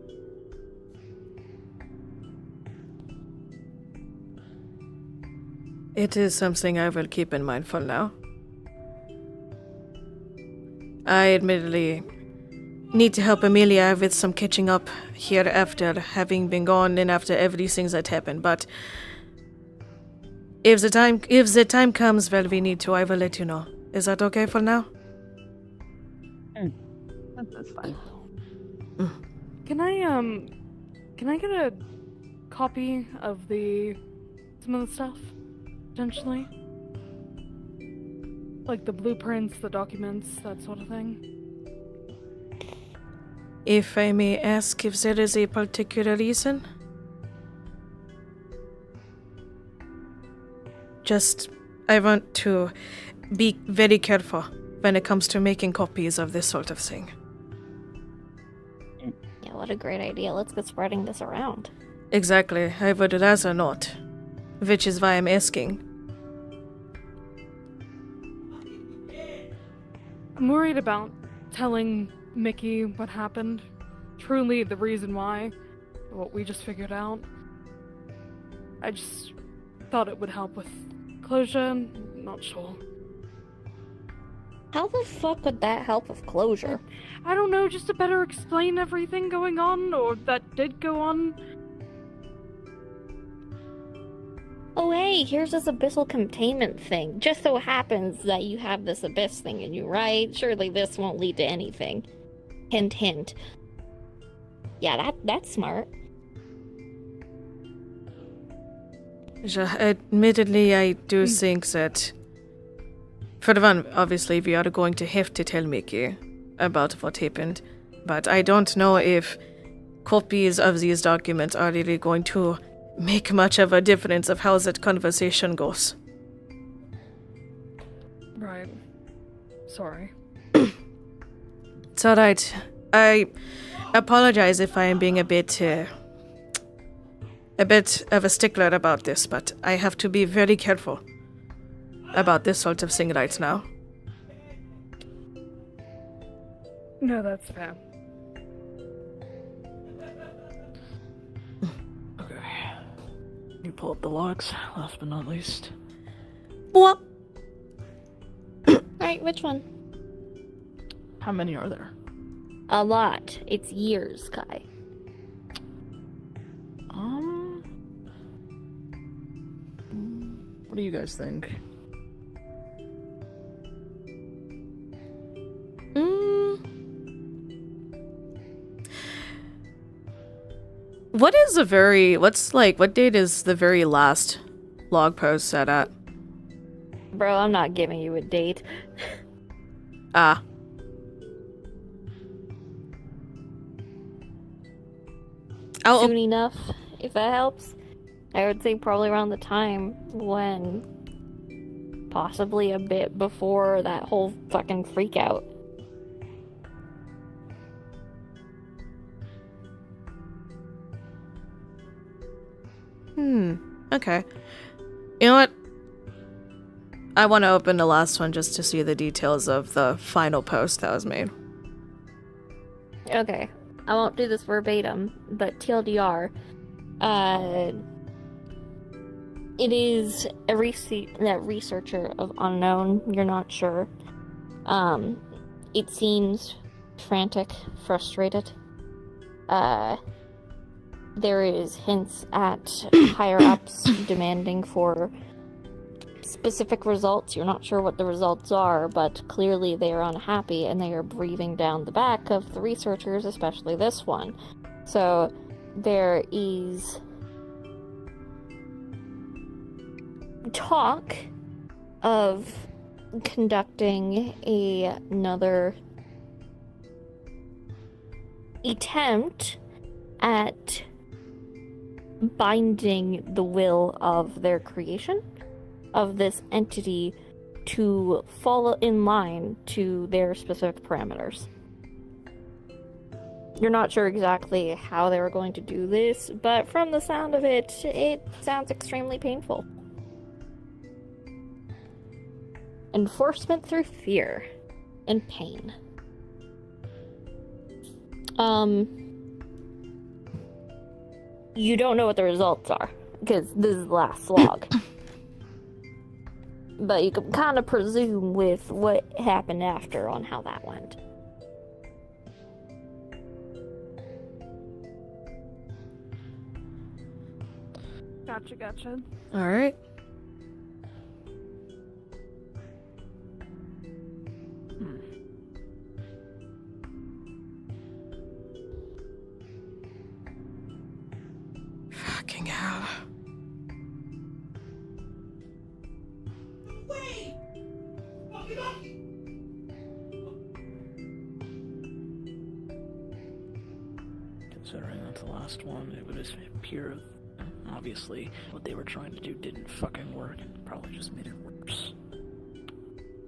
It is something I will keep in mind for now. I admittedly need to help Amelia with some catching up here after having been gone and after everything that happened, but if the time comes, well, we need to, I will let you know. Is that okay for now? That's fine. Can I get a copy of some of the stuff? Potentially? Like the blueprints, the documents, that sort of thing? If I may ask if there is a particular reason? Just, I want to be very careful when it comes to making copies of this sort of thing. Yeah, what a great idea. Let's get spreading this around. Exactly, I would rather not. Which is why I'm asking. I'm worried about telling Mickey what happened. Truly the reason why. What we just figured out. I just thought it would help with closure. Not sure. How the fuck would that help with closure? I don't know, just to better explain everything going on, or that did go on. Oh hey, here's this abyssal containment thing. Just so happens that you have this abyss thing in you, right? Surely this won't lead to anything. Hint, hint. Yeah, that's smart. Admittedly, I do think that, for the one, obviously, we are going to have to tell Mickey about what happened, but I don't know if copies of these documents are really going to make much of a difference of how that conversation goes. Right. Sorry. It's alright. I apologize if I am being a bit of a stickler about this, but I have to be very careful about this sort of thing right now. No, that's fair. Okay. You pull up the logs, last but not least. What? Alright, which one? How many are there? A lot. It's years, Kai. What do you guys think? What date is the very last log post set at? Bro, I'm not giving you a date. Ah. Soon enough, if that helps. I would say probably around the time when, possibly a bit before that whole fucking freak out. Okay. You know what? I want to open the last one just to see the details of the final post that was made. Okay, I won't do this verbatim, but TLDR, it is a researcher of unknown, you're not sure. It seems frantic, frustrated. There is hints at higher-ups demanding for specific results. You're not sure what the results are, but clearly they are unhappy and they are breathing down the back of the researchers, especially this one. So there is talk of conducting another attempt at binding the will of their creation, of this entity, to fall in line to their specific parameters. You're not sure exactly how they were going to do this, but from the sound of it, it sounds extremely painful. Enforcement through fear and pain. You don't know what the results are, because this is the last slog. But you can kind of presume with what happened after on how that went. Gotcha. All right. Fucking hell. Considering that's the last one, it would appear, obviously, what they were trying to do didn't fucking work and probably just made it worse.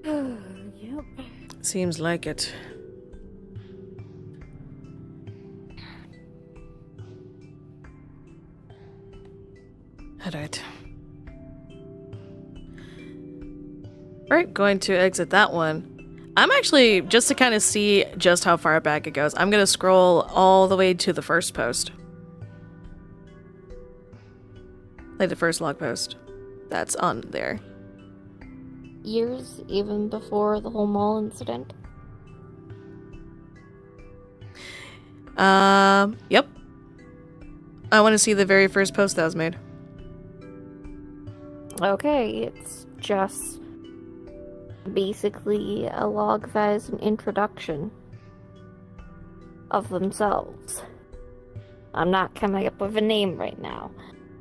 Yep. Seems like it. Alright. Alright, going to exit that one. I'm actually, just to kind of see just how far back it goes, I'm going to scroll all the way to the first post. Like the first log post that's on there. Years even before the whole mall incident. Yep. I want to see the very first post that was made. Okay, it's just basically a log that is an introduction of themselves. I'm not coming up with a name right now,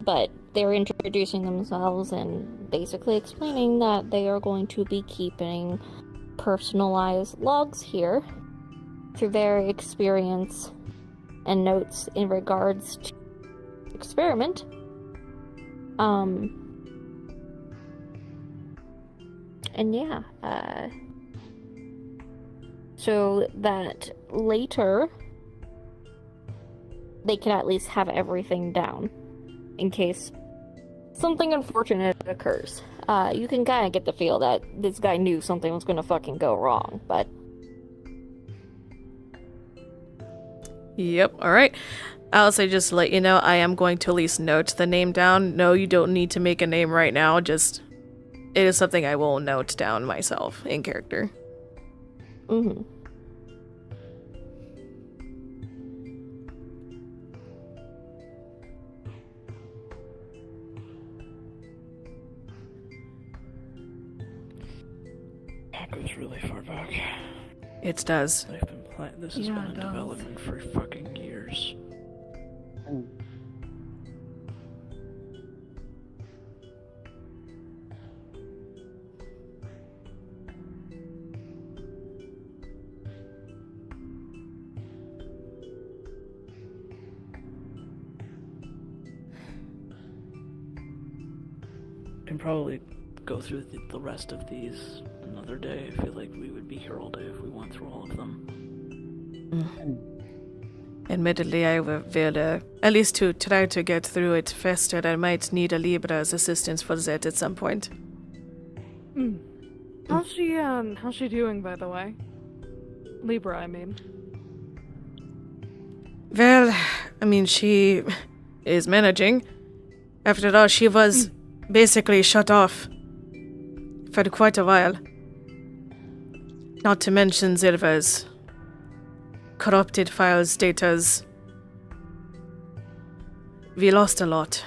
but they're introducing themselves and basically explaining that they are going to be keeping personalized logs here through their experience and notes in regards to experiment. And yeah, so that later they can at least have everything down in case something unfortunate occurs. You can kind of get the feel that this guy knew something was gonna fucking go wrong, but... Yep, alright. I'll say just to let you know, I am going to at least note the name down. No, you don't need to make a name right now, just... It is something I will note down myself in character. Mm-hmm. That goes really far back. It does. They've been this has Yeah, been it in does. development for fucking years. Can probably go through the rest of these another day. I feel like we would be here all day if we went through all of them. Admittedly, I will, at least to try to get through it faster, I might need a Libra's assistance for that at some point. How's she doing, by the way? Libra, I mean. Well, I mean, she is managing. After all, she was basically shut off for quite a while. Not to mention there was corrupted files, datas. We lost a lot.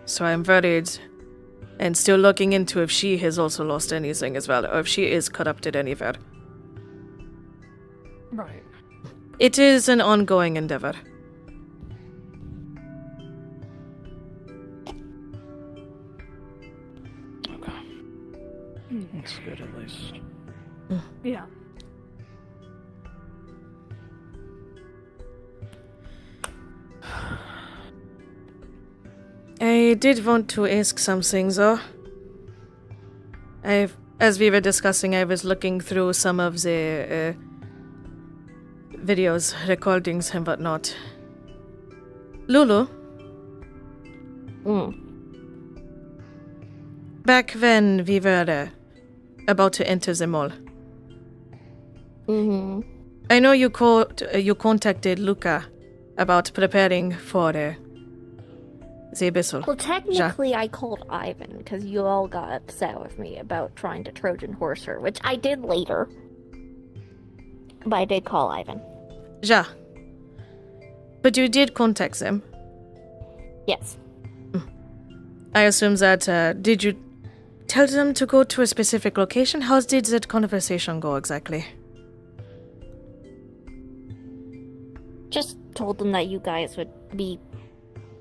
So I'm worried and still looking into if she has also lost anything as well, or if she is corrupted anywhere. Right. It is an ongoing endeavor. Okay. That's good at least. Yeah. I did want to ask something, though. As we were discussing, I was looking through some of the videos, recordings, and whatnot. Lulu, back when we were about to enter the mall, I know you contacted Luca about preparing for the Abyssal. Well, technically, I called Ivan because you all got upset with me about trying to Trojan horse her, which I did later. But I did call Ivan. Ja. But you did contact them. Yes. I assume that, did you tell them to go to a specific location? How did that conversation go exactly? Just told them that you guys would be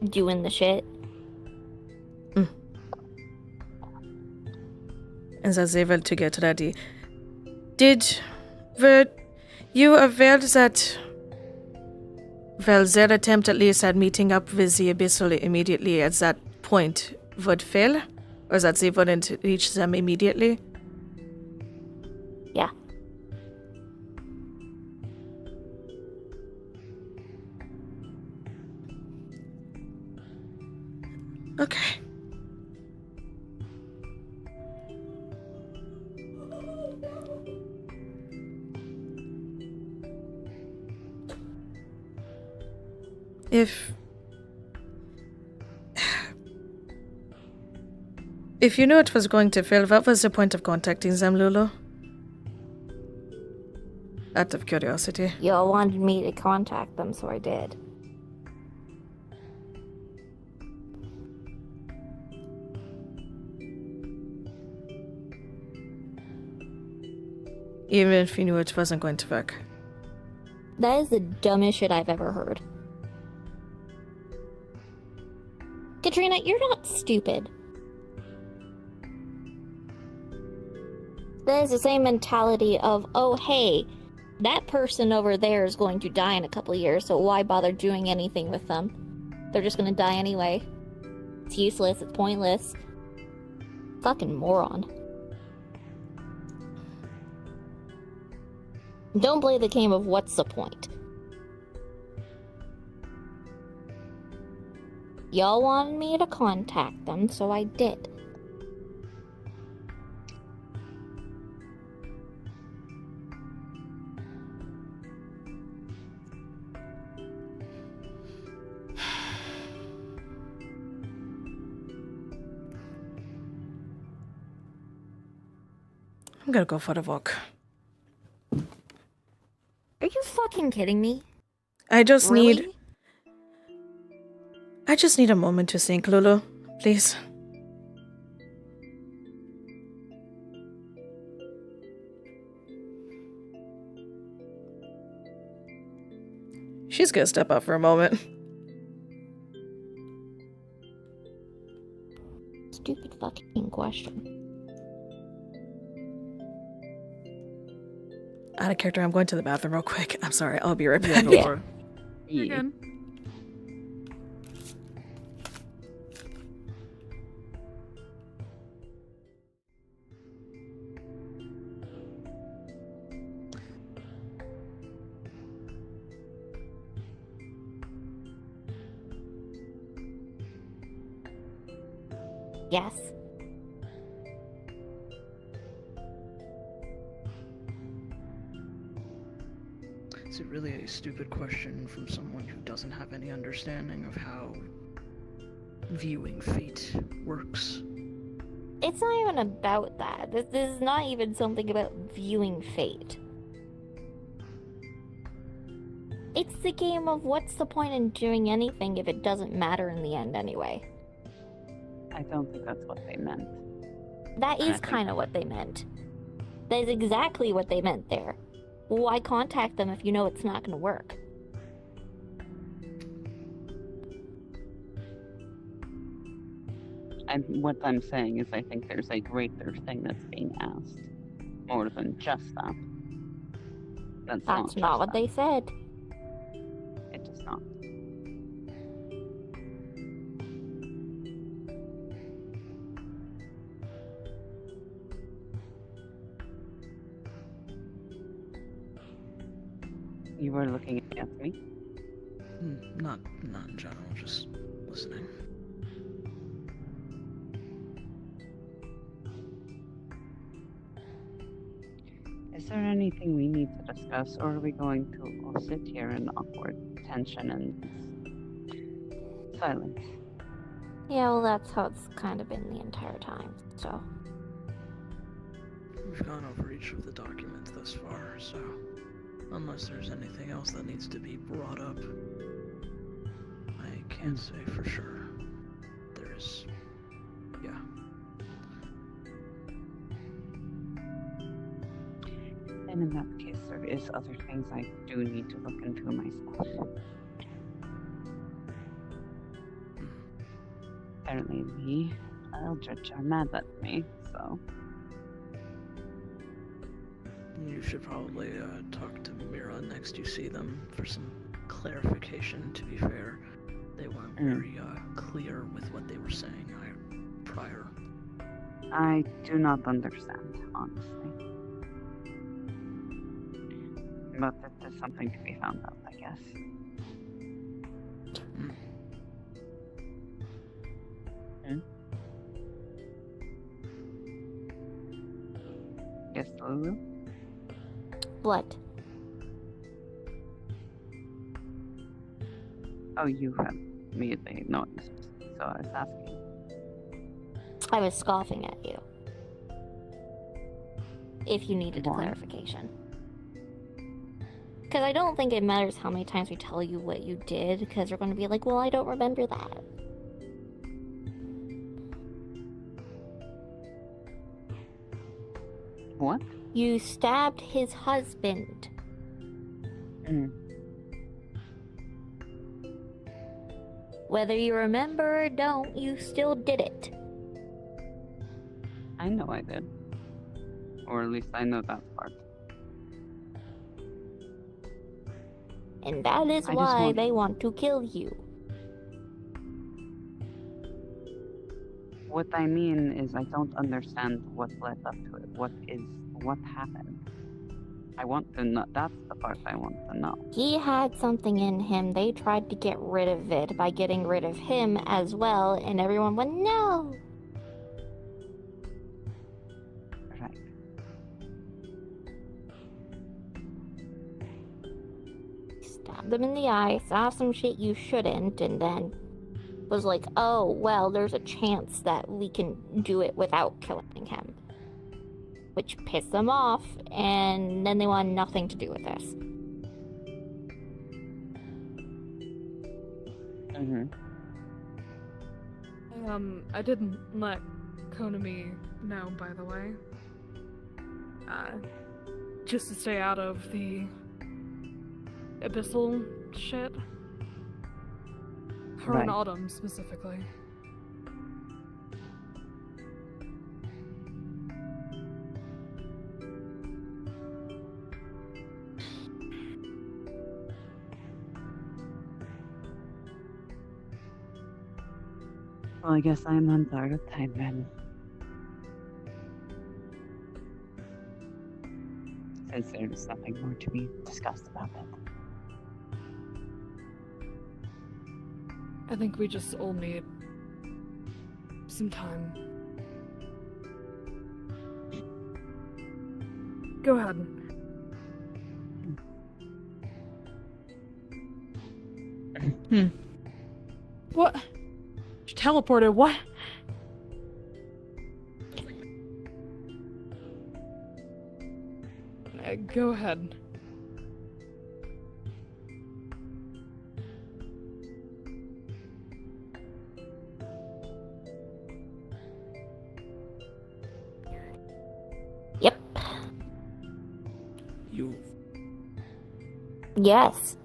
doing the shit. And that they were to get ready. Were you aware that, well, their attempt at least at meeting up with the Abyssal immediately at that point would fail? Or that they wouldn't reach them immediately? Yeah. Okay. If you knew it was going to fail, what was the point of contacting them, Lulu? Out of curiosity. Y'all wanted me to contact them, so I did. Even if you knew it wasn't going to work. That is the dumbest shit I've ever heard. Katrina, you're not stupid. That is the same mentality of, oh hey, that person over there is going to die in a couple years, so why bother doing anything with them? They're just gonna die anyway. It's useless, it's pointless. Fucking moron. Don't play the game of what's the point. Y'all wanted me to contact them, so I did. I'm gonna go for a walk. Are you fucking kidding me? I just Really? need a moment to think, Lulu. Please. She's gonna step up for a moment. Stupid fucking question. Out of character, I'm going to the bathroom real quick. I'm sorry, I'll be right Yeah, back. go for it. You're Yeah. good. Yes. Is it really a stupid question from someone who doesn't have any understanding of how viewing fate works? It's not even about that. This is not even something about viewing fate. It's the game of what's the point in doing anything if it doesn't matter in the end anyway. I don't think that's what they meant. That is think- kind of what they meant. That is exactly what they meant there. Why contact them if you know it's not going to work? What I'm saying is I think there's a greater thing that's being asked. More than just that. That's That's just not what that. they said. It is not. You were looking at me? Not in general, just listening. Is there anything we need to discuss, or are we going to all sit here in awkward tension and silence? Yeah, well, that's how it's kind of been the entire time, so. We've gone over each of the documents thus far, so unless there's anything else that needs to be brought up, I can't say for sure. There's... yeah. And in that case, there is other things I do need to look into myself. Apparently the Eldritch are mad at me, so... You should probably talk to Mira next you see them for some clarification. To be fair, they weren't very clear with what they were saying prior. I do not understand, honestly. But that is something to be found out, I guess. Yes, Lulu? What? Oh, you have made a noise, so I was asking. I was scoffing at you. If you needed Why? clarification. Because I don't think it matters how many times we tell you what you did, because you're going to be like, well, I don't remember that. What? You stabbed his husband. Whether you remember or don't, you still did it. I know I did. Or at least I know that part. And that is I just why want- they want to kill you. What I mean is I don't understand what led up to it. What happened? I want to know. That's the part I want to know. He had something in him. They tried to get rid of it by getting rid of him as well, and everyone went, no! Right. Stabbed him in the eye, saw some shit you shouldn't, and then was like, oh, well, there's a chance that we can do it without killing him. Which pissed them off, and then they wanted nothing to do with this. I didn't let Konami know, by the way. Just to stay out of the abyssal shit. Her and Right. Autumn, specifically. Well, I guess I'm on borrowed time then. Since there's nothing more to be discussed about it. I think we just all need some time. Go ahead. What? You teleported, what? Go ahead. Yep. You... Yes.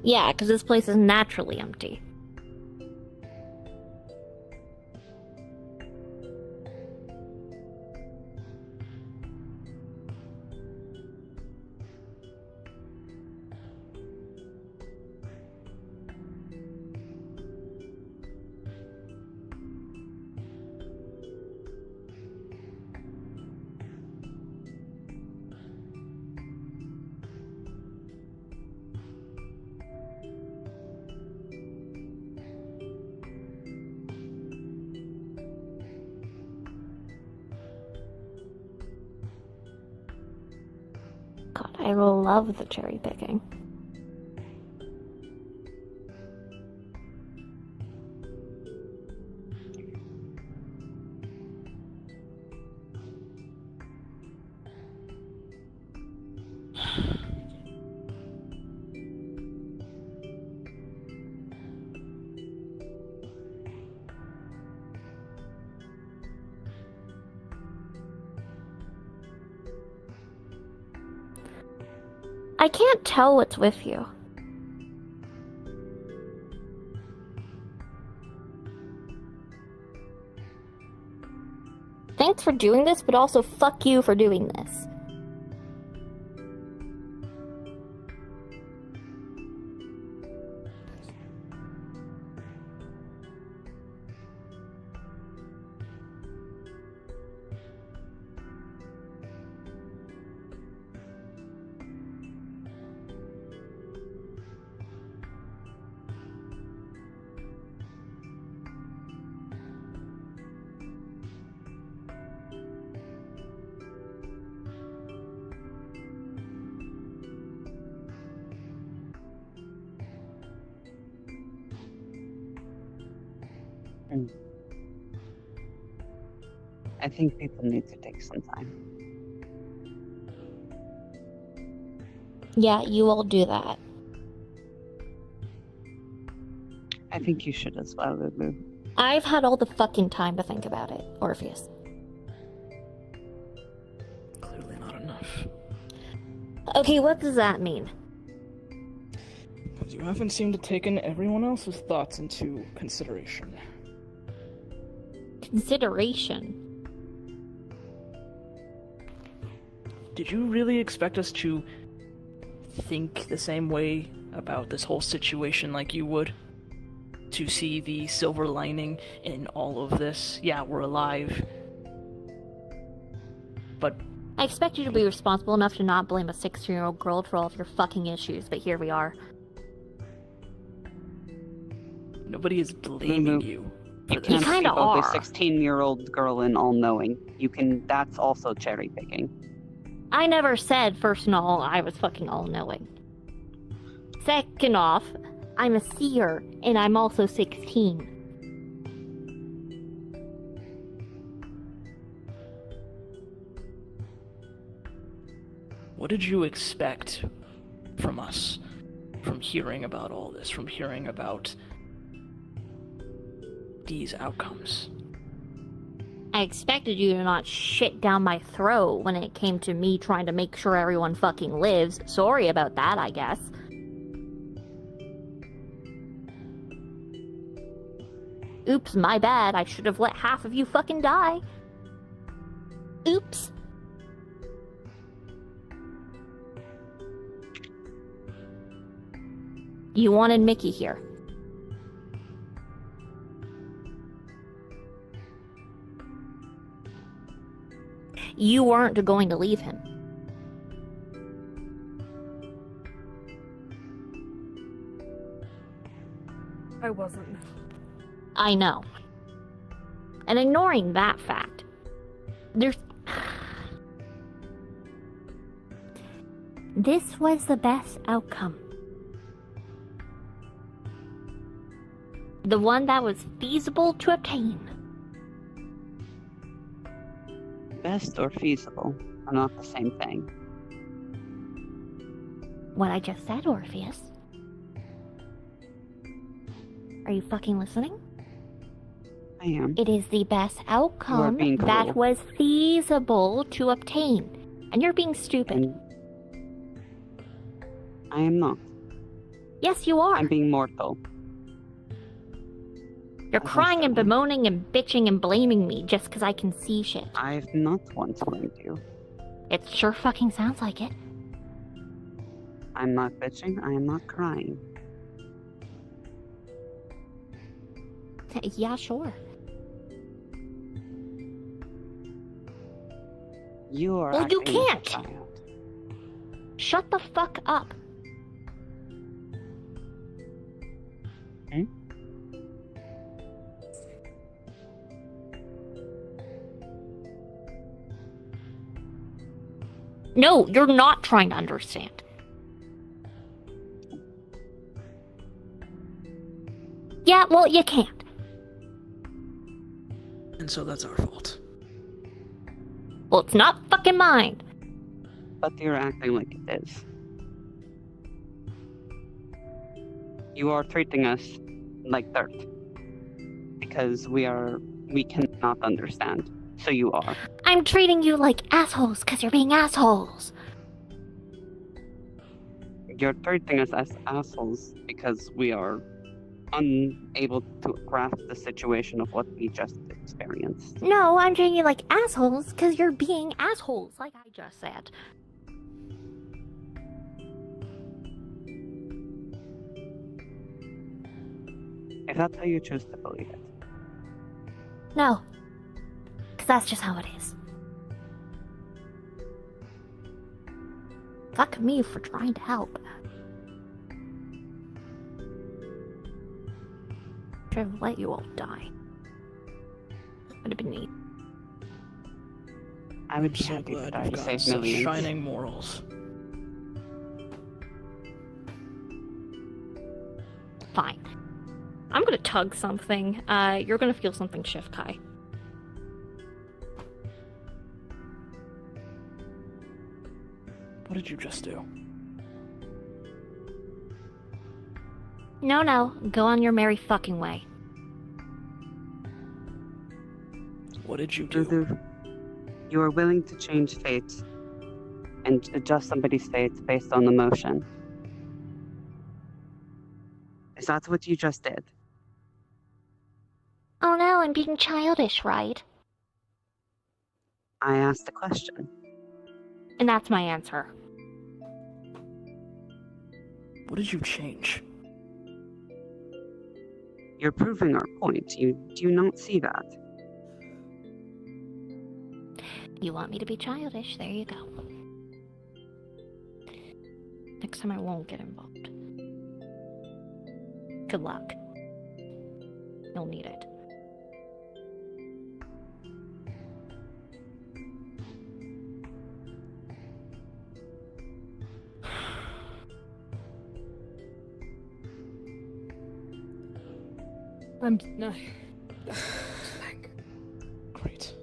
Yeah, because this place is naturally empty. God, I love the cherry picking. I can't tell what's with you. Thanks for doing this, but also fuck you for doing this. I think people need to take some time. Yeah, you all do that. I think you should as well, Lulu. I've had all the fucking time to think about it, Orpheus. Clearly not enough. Okay, what does that mean? Because you haven't seemed to taken everyone else's thoughts into consideration. Consideration? Did you really expect us to think the same way about this whole situation like you would? To see the silver lining in all of this? Yeah, we're alive. But I expect you to be responsible enough to not blame a 16-year-old girl for all of your fucking issues, but here we are. nobody is blaming Lulu, you You for this. can't kinda see both are. a 16-year-old girl and all-knowing. You can. That's also cherry picking. I never said, first of all, I was fucking all-knowing. Second off, I'm a seer, and I'm also 16. What did you expect from us? From hearing about all this, from hearing about these outcomes? I expected you to not shit down my throat when it came to me trying to make sure everyone fucking lives. Sorry about that, I guess. Oops, my bad. I should have let half of you fucking die. Oops. You wanted Mickey here. You weren't going to leave him. I wasn't. I know. And ignoring that fact, there's... This was the best outcome. The one that was feasible to obtain. Best or feasible are not the same thing. What I just said, Orpheus. Are you fucking listening? I am. It is the best outcome being that cruel. was feasible to obtain. And you're being stupid. And I am not. Yes, you are. I'm being mortal. You're crying and bemoaning and bitching and blaming me just because I can see shit. I've not once blamed you. It sure fucking sounds like it. I'm not bitching. I am not crying. Yeah, sure. You are. Well, you acting like a can't. child. Shut the fuck up. Hmm? No, you're not trying to understand. Yeah, well, you can't. And so that's our fault. Well, it's not fucking mine. But you're acting like it is. You are treating us like dirt. Because we cannot understand. So you are. I'm treating you like assholes because you're being assholes. You're treating us as assholes because we are unable to grasp the situation of what we just experienced. No, I'm treating you like assholes because you're being assholes, like I just said. If that's how you choose to believe it. No. Because that's just how it is. Fuck me for trying to help. Should have let you all die. Would have been neat. I would I'm be so happy to glad die you've to got save such millions. shining morals. Fine. I'm gonna tug something. You're gonna feel something shift, Kai. What did you just do? No, go on your merry fucking way. What did you do? Lulu, you are willing to change fate and adjust somebody's fate based on emotion. Is that what you just did? Oh no, I'm being childish, right? I asked a question. And that's my answer. What did you change? You're proving our point. Do you not see that? You want me to be childish? There you go. Next time I won't get involved. Good luck. You'll need it. No. Great.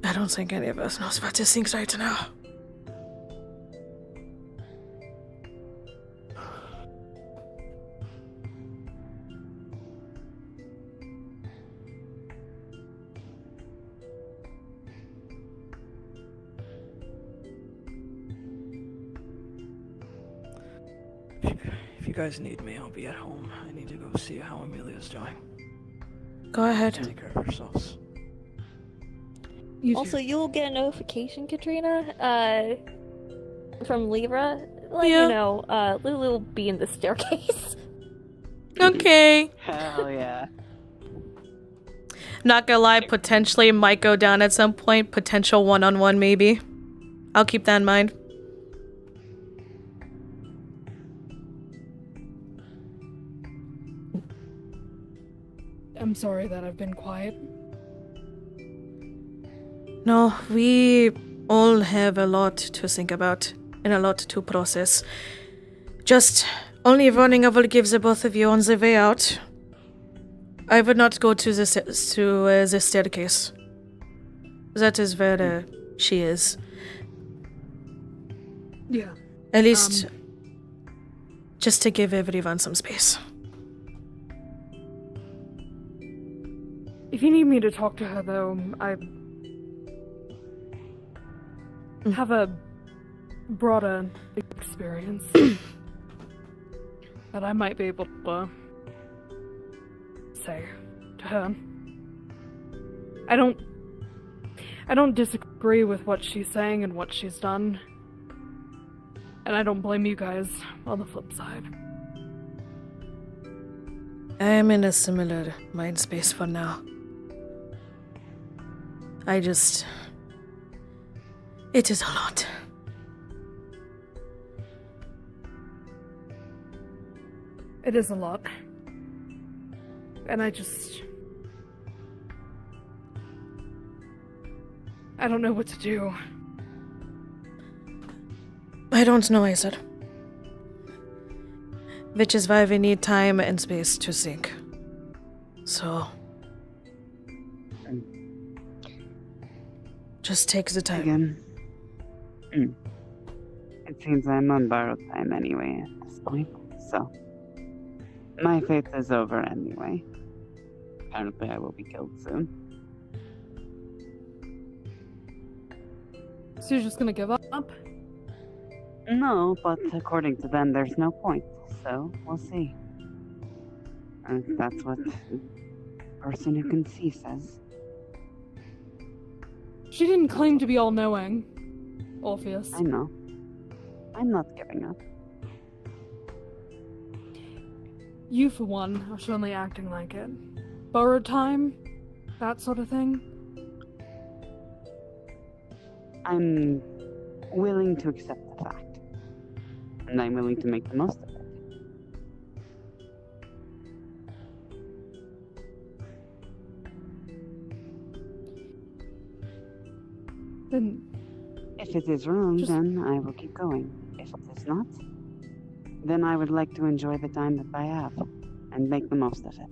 I don't think any of us knows what this thing's right now. If you guys need me, I'll be at home. I need to go see how Amelia's doing. Go ahead. Take care of yourselves. You Also, you'll get a notification, Katrina, from Libra. Let Yeah. you know, Lulu will be in the staircase. Okay. Hell yeah. Not gonna lie, potentially might go down at some point. Potential one-on-one, maybe. I'll keep that in mind. I'm sorry that I've been quiet. No, we all have a lot to think about and a lot to process. Just only warning I will give the both of you on the way out. I would not go to the staircase. That is where she is. Yeah. At least, just to give everyone some space. If you need me to talk to her, though, I have a broader experience that I might be able to say to her. I don't disagree with what she's saying and what she's done, and I don't blame you guys on the flip side. I am in a similar mind space for now. It is a lot. It is a lot. I don't know what to do. I don't know either. Which is why we need time and space to think. So... just take the time. Again. It seems I'm on borrowed time anyway at this point, so... my fate is over anyway. Apparently I will be killed soon. So you're just gonna give up? No, but according to them, there's no point. So, we'll see. That's what the person who can see says. She didn't claim to be all-knowing. Orpheus. I know. I'm not giving up. You, for one, are surely acting like it. Borrowed time? That sort of thing? I'm willing to accept the fact. And I'm willing to make the most of it. Then If it is wrong, Just- then I will keep going. If it is not, then I would like to enjoy the time that I have and make the most of it.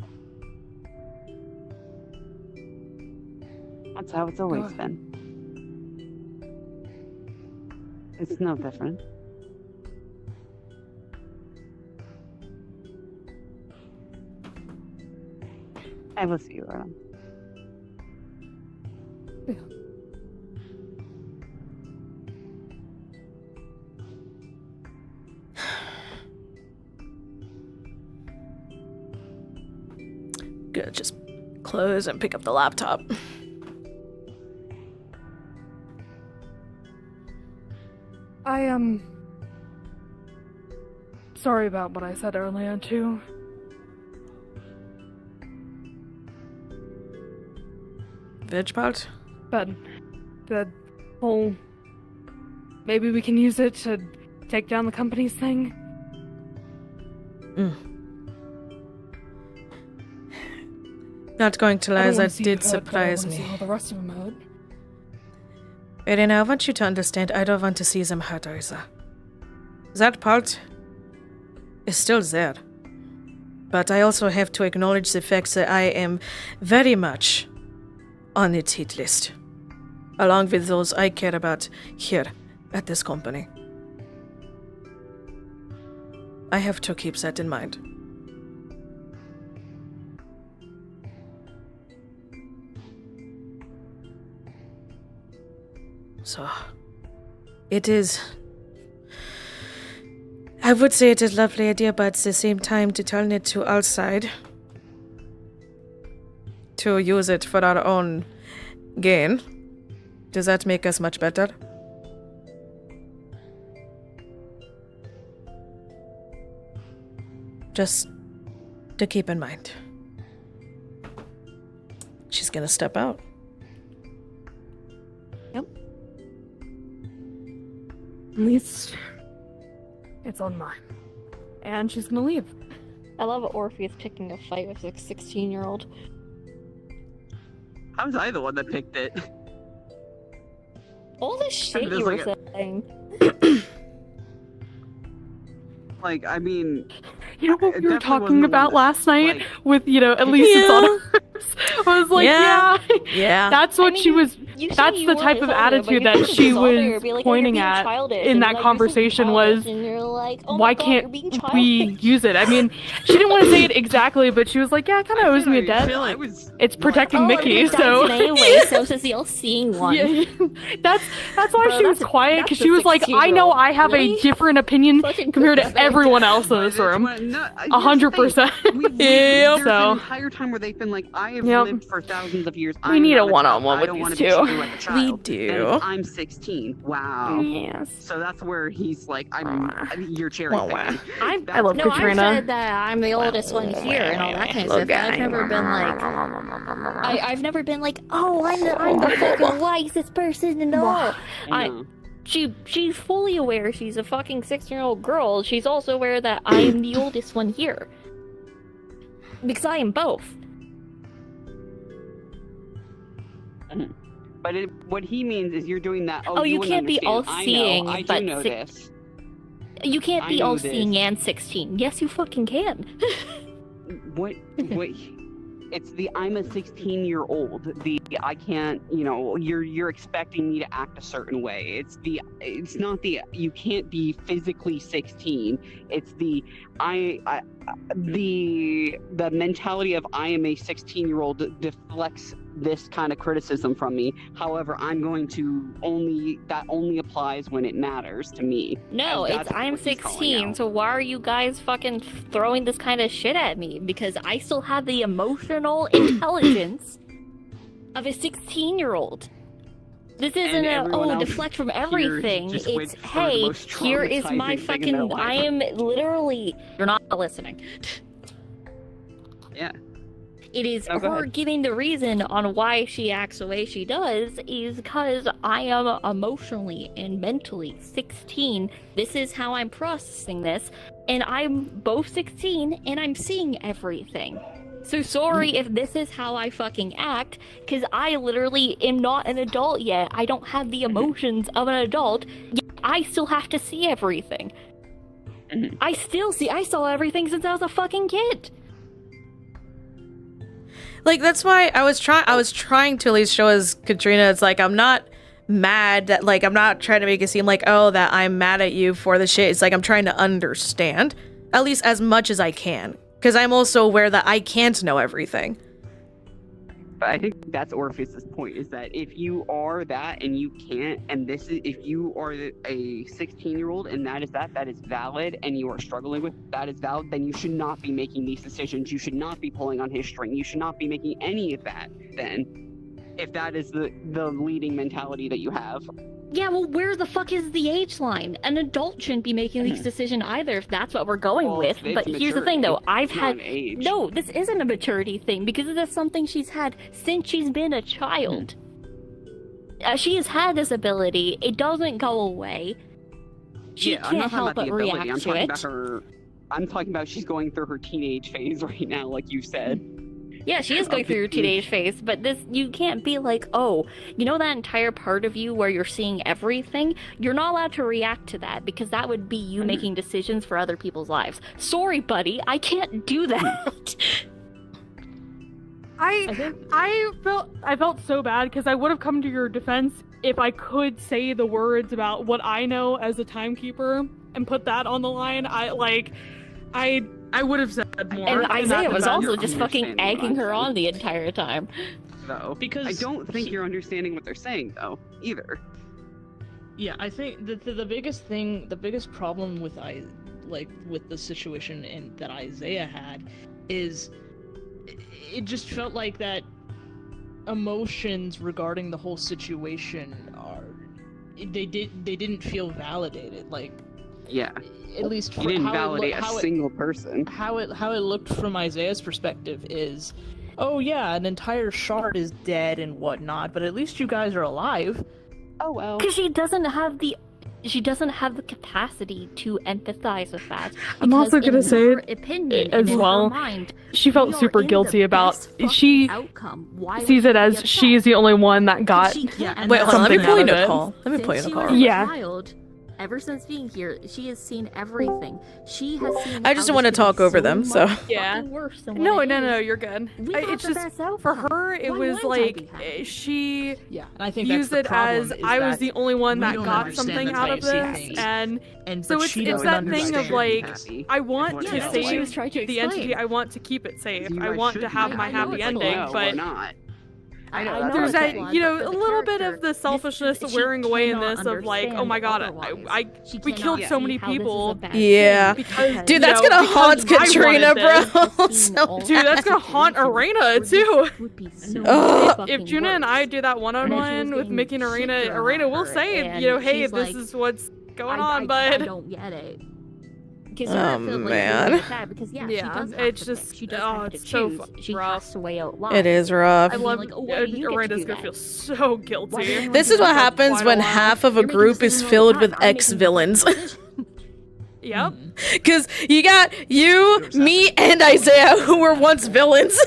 That's how it's always Good. been. It's no different. I will see you around. Gonna just close and pick up the laptop. I am sorry about what I said earlier, too. Veg part? But the whole... maybe we can use it to take down the company's thing? Not going to I lie, don't wanna that see did you hurt, but I surprise wanna me. see how the rest of them hurt. Irina, I want you to understand, I don't want to see them hurt either. That part is still there. But I also have to acknowledge the fact that I am very much on its hit list. Along with those I care about here at this company. I have to keep that in mind. So, it is... I would say it is a lovely idea, but at the same time to turn it to outside. To use it for our own gain. Does that make us much better? Just to keep in mind. She's gonna step out. At least it's on mine. And she's gonna leave. I love Orpheus picking a fight with a 16-year-old. How was I the one that picked it? All the shit there's you were like saying. Like, I mean, You know what It we were definitely talking wasn't the about one last night like- with, at least it's on hers. I was like, Yeah. yeah. Yeah. That's what she was. You say That's you the were type of disordered, but attitude you're that being she disordered, was be like, "Oh, you're pointing being at childish," in and that you're like, conversation "You're was, childish," and you're like, "Oh my why God, can't you're being we childish." use it? I mean, she didn't want to say it exactly, but she was like, yeah, it kind of owes me a debt. I was It's protecting Oh, Mickey, and so. anyway, so it's the all-seeing one. Yeah, that's why Bro, she was that's a- quiet, that's because a she was like, I know 16-year-old. I have Really? a different opinion Fucking compared to pathetic. everyone else in this room. 100%. There's So- an entire time where they've been like, I have Yep. lived for thousands of years. We I'm need not a child. one-on-one I with don't these wanna two. be treated like a child. We Then do. I'm 16. Wow. Yes. So that's where he's like, you're cherry Wah, wah. picking. I love No, Katrina. I said that I'm the oldest one here and all that kind of stuff. I've never been like, I've never been like, oh, I'm the fucking wisest person in all. She's fully aware she's a fucking 16-year-old girl. She's also aware that I am the oldest one here. Because I am both. but what he means is you're doing that. Oh, you wouldn't can't be understand. all-seeing, I but do know this. You can't I be know all-seeing this. and 16. Yes, you fucking can. What? It's the I'm a 16-year-old. The I can't. You're expecting me to act a certain way. It's not the you can't be physically 16. It's the the mentality of I am a 16-year-old deflects this kind of criticism from me. However, I'm going to only applies when it matters to me. No, And it's that's I'm what he's calling 16, out. so why are you guys fucking throwing this kind of shit at me? Because I still have the emotional intelligence of a 16-year-old. This isn't everyone else deflect from here everything. just It's, went for the hey, most here is my traumatizing thing in their fucking, life. I am literally, you're not listening. Yeah. It is No, go her ahead. giving the reason on why she acts the way she does is because I am emotionally and mentally 16. This is how I'm processing this, and I'm both 16 and I'm seeing everything. So sorry if this is how I fucking act, because I literally am not an adult yet. I don't have the emotions of an adult, yet I still have to see everything. I saw everything since I was a fucking kid. Like, that's why I was trying to at least show as Katrina, it's like, I'm not mad that, like, I'm not trying to make it seem like, oh, that I'm mad at you for the shit. It's like, I'm trying to understand, at least as much as I can. Because I'm also aware that I can't know everything. But I think that's Orpheus's point, is that if you are that and you can't, and if you are a 16-year-old and that is valid, and you are struggling with that is valid, then you should not be making these decisions. You should not be pulling on his string. You should not be making any of that then, if that is the leading mentality that you have. Yeah, well, where the fuck is the age line? An adult shouldn't be making these decisions either, if that's what we're going with. It's But here's the thing, though. maturity. It's not an age. No, this isn't a maturity thing, because it is something she's had since she's been a child. She has had this ability. It doesn't go away. She I'm not can't talking help about but the ability. react I'm to talking it. about her. I'm talking about she's going through her teenage phase right now, like you said. Yeah, she is going through her teenage phase, but you can't be like, oh, you know that entire part of you where you're seeing everything? You're not allowed to react to that, because that would be you making decisions for other people's lives. Sorry, buddy, I can't do that. I felt so bad because I would have come to your defense if I could say the words about what I know as a timekeeper and put that on the line. I would have said more. And Isaiah was also you're just fucking understanding what egging I'm her saying. on the entire time. Though, Because I don't think you're understanding what they're saying, though, either. Yeah, I think the biggest problem with with the situation that Isaiah had is it just felt like that emotions regarding the whole situation they didn't feel validated. Like, Yeah, at least you didn't how validate a single person. How it looked from Isaiah's perspective is, oh yeah, an entire shard is dead and whatnot, but at least you guys are alive. Oh well. Because she doesn't have the capacity to empathize with that. I'm also Because gonna in say her it opinion, as and in well. her mind, She felt we are super in the guilty about best fucking she outcome. Why sees would it she be as she is the only one that got She can't and Wait, hold on, let me something pull out you of it. Nicole. Let me pull you Since she Nicole. was a Yeah. child, ever since being here, she has seen everything. She has seen. I just how don't wanna this could be talk over them, much so. Yeah. fucking worse than what No, it no, is. you're good. We got It's the just best for outcome. her, it Why was wouldn't I be like happy? Yeah, and I think that's used the it problem, as is I was that the only one we that don't got understand something the out of types of this, things. and but so she it's doesn't that thing of understand. like Happy I is want what to it is. That's what she save was trying to the explain. entity. I want to keep it safe. You I guys want should to be have happy. my I know happy it's ending, No, but we're not. I know there's it's that, flawed, you know, but a the little bit character- of the selfishness she wearing away in cannot this of like, oh my god, understand we otherwise. killed She so cannot many see how this is a people. bad Yeah. thing Because- Dude, You that's know, gonna because haunt I Katrina, wanted bro. this. So- Dude, that's gonna haunt Arena too. Would be so Ugh. fucking If Juna and worse. I do that And one-on-one then she was with getting Mickey and shit Arena, thrown Arena at will her, say, and you know, hey, she's this like, is what's going I on, bud. don't get it. Because Oh, man. Because Yeah, she does have it's to just- pick. She does oh, have to it's so choose. fucking She rough. has to weigh out lives. It is rough. I love like, oh, why do you get to Arena's do gonna that? feel so guilty. Why do you This do is what that? happens quite a when while. half of a You're making group is decisions all filled the with time. I'm making ex-villains. decisions. Yep. Because you got you, me, and Isaiah, who were once villains.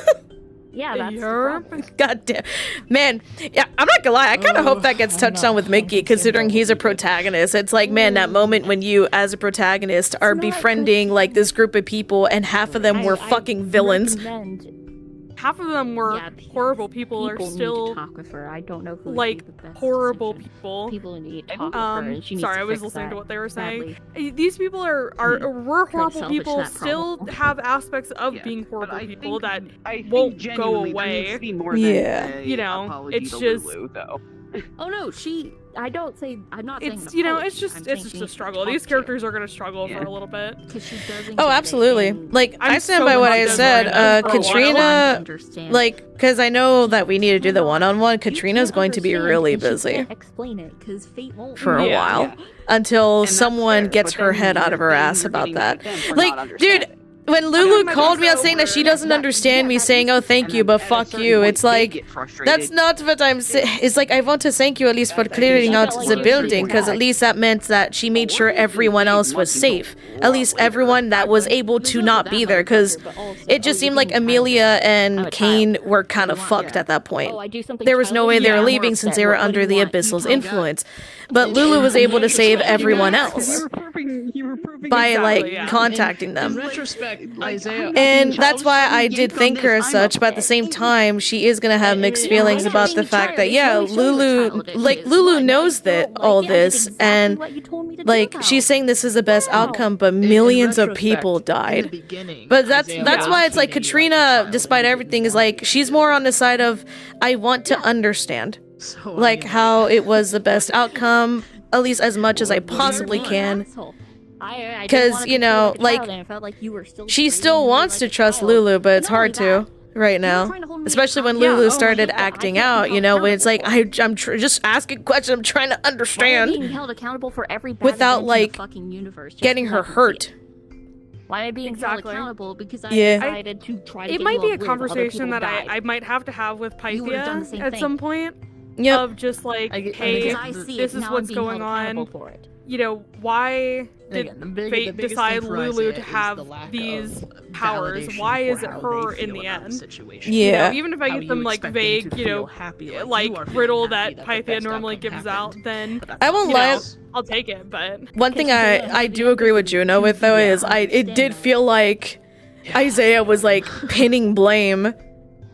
Yeah, that's the Yerp. problem. God damn. Man, yeah, I'm not gonna lie, I kind of hope that gets touched on with Mickey, considering he's a protagonist. It's like, man, that moment when you, as a protagonist, are not good. befriending, like, this group of people, and half of them were fucking villains. Half of them were horrible people, are need still to talk with her. I don't know who would like be the best horrible decision. people. People need to talk with her, and she needs Sorry, to I was fix listening to that what they were saying. badly. These people were horrible selfish, people, that still problem. have aspects of Yeah, being but horrible I people think- that I think won't go genuinely there needs away. to be more Yeah. than a You know, apology it's to just- Lulu, though. Oh no, I don't say. I'm not saying. it's it's just a struggle. These characters are gonna struggle for Yeah. a little bit. Because she doesn't. Oh, get it, absolutely. and Like, I I'm stand so by what I behind said. those right now. For a while. Katrina, understand. like, because I know that we need to do the one-on-one, Katrina's going to be really busy Explain it, because fate won't. for a Yeah. while. Yeah. Until And that's someone fair, gets but her then head out of her then ass you're about getting that. mad at them for Like, not dude, understanding. when doing Lulu my called me best out saying that she over- doesn't understand me saying, oh, thank And you, then but at a fuck certain you, point, it's they like, get frustrated. that's not what I'm saying. It's like, I want to thank you at least for clearing out the building, because at least that meant that she made sure everyone else was safe. At least everyone that was able to not be there, because it just seemed like Amelia and Kane were kind of fucked at that point. Oh, I do something There was no way they were leaving since they were under the Abyssal's influence. But Lulu was able to save everyone else You were proving by, Exactly, like, yeah. contacting In them. retrospect, Isaiah. And that's why I did thank her as such, but at the same time, she is gonna have mixed feelings about the fact that, yeah, Lulu knows that all this, and, like, she's saying this is the best outcome, but millions of people died. But that's why it's like Katrina, despite everything, is like, she's more on the side of, I want to understand, like, how it was the best outcome, at least as much as I possibly can. Because, you know, like, she still wants to trust Lulu, but it's hard to right now. Especially when Lulu started acting out, you know, when it's like, I'm just asking questions, I'm trying to understand being held accountable for every bad without, event in like, the fucking universe, just getting her because I can see hurt. it. Why am I being Exactly. held accountable? Because I Yeah. decided to try to It get might you be all a to live, other conversation people that died. I might have to have with You would've done the same Pythia at thing. some point. Yep. Of just like, I get- hey, because I see this it, is now I'm what's being going held accountable on. for it. You know, why did Again, the fate biggest decide thing for Lulu Isaiah to is have the lack these of powers? validation Why is for it how her they in feel the about end? situation. You Yeah. know, even if I How get you some like expect them vague, to you know, feel happy, like like you are feeling riddle happy that the Pythia best normally outcome gives out, happened. then But that's I won't you lie. know, I'll take it. But One thing Because I do agree with Juna with, though, is it did feel like Isaiah was, like, pinning blame,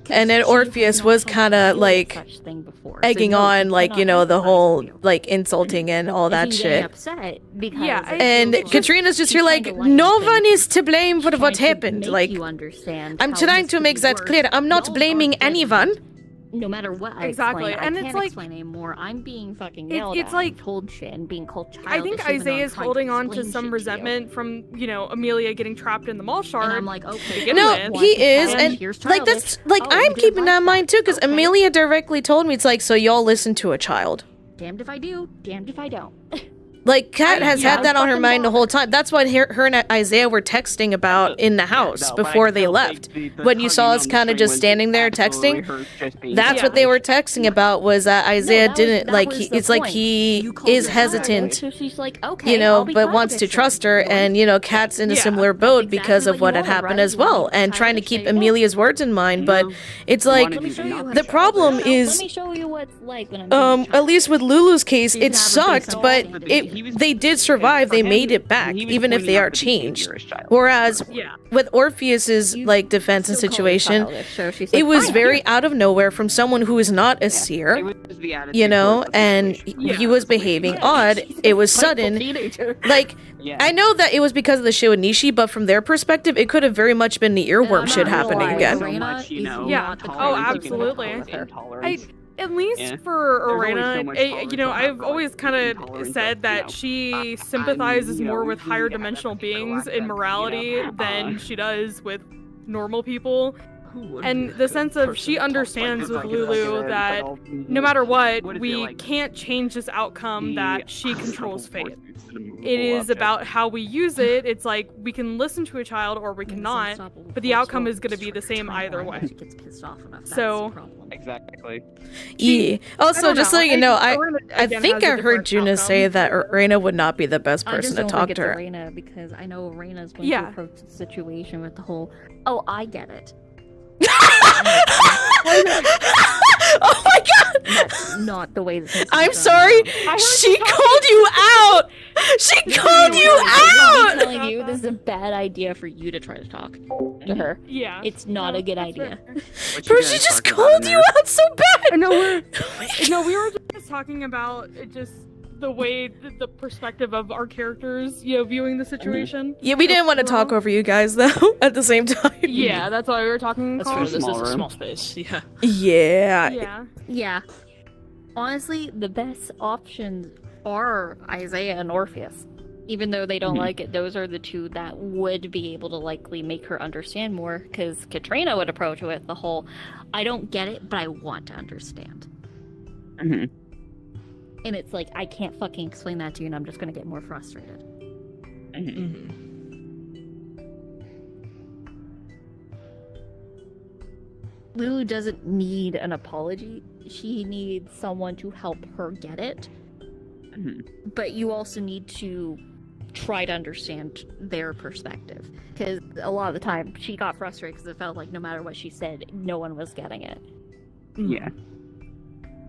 and then Orpheus was kind of, like, egging on, like, you know, the whole, like, insulting and all that shit. Yeah, And It's just- Katrina's just here like, no one is to blame for what happened. Like, I'm trying to make that clear. I'm not blaming anyone. No matter what I Exactly, explain, and I it's can't like- explain anymore. I'm being fucking It's- yelled it's at like- and told shit and being called childish. I think even though I'm Isaiah's trying holding on to explain some shit you. resentment from, you know, Amelia getting trapped in the mall shard. And I'm like, okay. begin No, with. he is, And and here's like that's childish. like Oh, you I'm didn't keeping that in like mind too, because Okay. Amelia directly told me it's like, so y'all listen to a child. Damned if I do, damned if I don't. Like Kat has yeah, had that on her fucking mind the bought whole time. That's what her and Isaiah were texting about in the house No, but I before they still left. think the When you saw tugging us on the kind of string just was standing there absolutely texting, her just being that's Yeah. what they were texting about. Was that Isaiah that was- didn't that like? was He, the it's like point. he You called is her hesitant, childish, so she's like, okay, you know, I'll be but fine wants with to this trust her. one. And you know, Kat's in a Yeah. similar boat Exactly because of what what you had want, happened right? as You want well, to and trying to childish keep say, Amelia's words in mind. But No. it's You like wanted Let me show you what the problem Let is. me show you what it's like when I'm being a At child. least with Lulu's case, She's it never been sucked, so but offended. they did survive. They made it back, even if they are changed. Whereas Yeah. with Orpheus's You like defense and still call her situation, childish, so she's it like, was fine, very out of nowhere from someone who is not a seer, you know, and he was behaving odd. It was sudden. Like, I know that it was because of the shit with Nishi, but from their perspective, it could have very much been the earworm I'm shit not gonna happening lie, again. Arena So much, you is know, Yeah. not the Oh, kind of people absolutely. that talk with her. At least Yeah. for There's only Arena, so much you tolerance know, I'll have I've for, always like, kind of intolerance said of, that you know, she sympathizes you know, more with we higher have dimensional that particular beings in aspect, morality you know, than she does with normal people. And the sense of she understands with Lulu that no matter what, we can't change this outcome that she controls fate. It is about how we use it. It's like we can listen to a child or we cannot, but the outcome is going to be the same either way. So- Exactly. Yeah. I Also, don't just know. so you know, I Arena, I again, think has a I heard different Juna outcome. say that Reina would not be the best I person just to don't talk think to it's her. Arena because I know Arena's going Yeah. to approach the situation with the whole, oh, I get it. Oh my god! That's not the way this is I'm done. sorry. heard She you called you out. She called you I'm out. telling you, this is a bad idea for you to try to talk to her. Yeah. It's not No, a good that's idea. fair. What Bro, you she guys just talking about called in you there? out so bad. No, we were just talking about just the way the perspective of our characters, viewing the situation. Yeah, we didn't want to talk over you guys though. At the same time. Yeah, that's why we were talking. That's Call. fair. This is small a room. small space. Yeah. Yeah. Yeah. Yeah. Honestly, the best options are Isaiah and Orpheus. Even though they don't like it, those are the two that would be able to likely make her understand more, because Katrina would approach it with the whole, I don't get it, but I want to understand. Mhm. And it's like, I can't fucking explain that to you, and I'm just gonna get more frustrated. Mhm. Mm-hmm. Lulu doesn't need an apology. She needs someone to help her get it. Mhm. But you also need to try to understand their perspective. Because a lot of the time, she got frustrated because it felt like no matter what she said, no one was getting it. Yeah.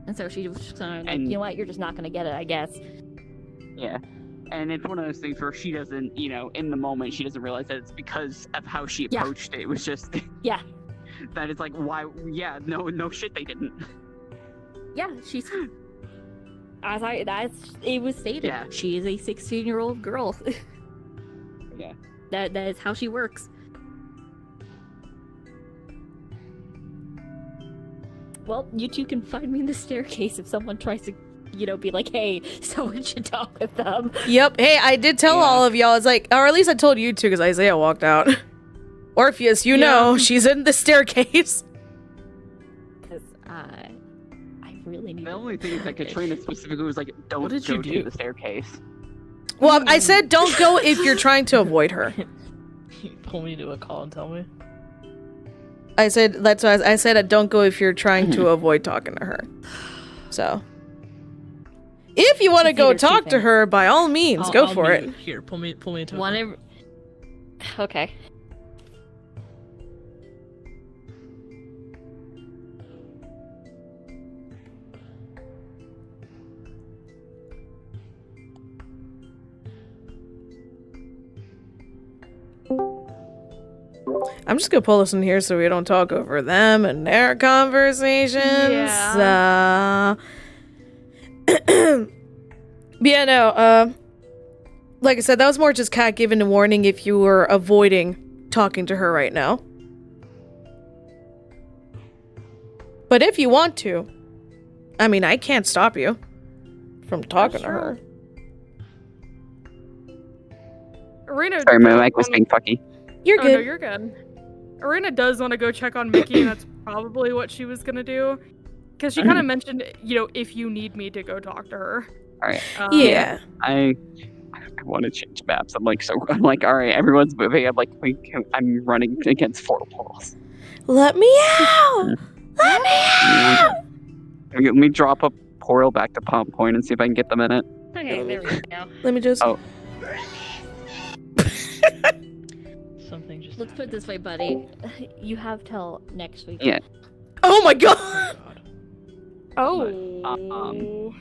And so she was just kind of like, And- you know what, you're just not going to get it, I guess. Yeah. And it's one of those things where she doesn't, in the moment, she doesn't realize that it's because of how she Yeah. approached it. It was just Yeah. that it's like, why? Yeah, no shit, they didn't. Yeah, she's... it was stated. Yeah. She is a 16-year-old girl. Yeah. That is how she works. Well, you two can find me in the staircase if someone tries to, be like, hey, someone should talk with them. Yep. Hey, I did tell Yeah. all of y'all. It's like, or at least I told you two because Isaiah walked out. Orpheus, you know, she's in the staircase. Because I really need The only thing is that Katrina specifically was like, don't What did go you to do? the staircase. Well, I said don't go if you're trying to avoid her. You pull me to a call and tell me. I said that's why I said don't go if you're trying to avoid talking to her. So, if you want to It's go either two talk to things. her, by all means, I'll- go I'll for meet it. you. Here, pull me into a Whatever. Okay. I'm just gonna pull this in here so we don't talk over them and their conversations. Yeah. But yeah, no. Like I said, that was more just Kat giving a warning if you were avoiding talking to her right now. But if you want to, I mean, I can't stop you from talking to her. Arena. Sorry, my does mic was wanna- being fucky. You're Oh, good. no, you're good. Arena does want to go check on Mickey, and that's probably what she was gonna do. Because she kind of mentioned, if you need me to go talk to her. All right. Yeah. I want to change maps. I'm like, all right, everyone's moving. I'm like, I'm running against 4 walls. Let me out! Let me out! Let me drop a portal back to Palm Point and see if I can get them in it. Okay, there we go. Let me just. Oh. Something just. Let's put it this way, buddy. You have till next week. Yeah. Oh my god! Oh, God. Oh.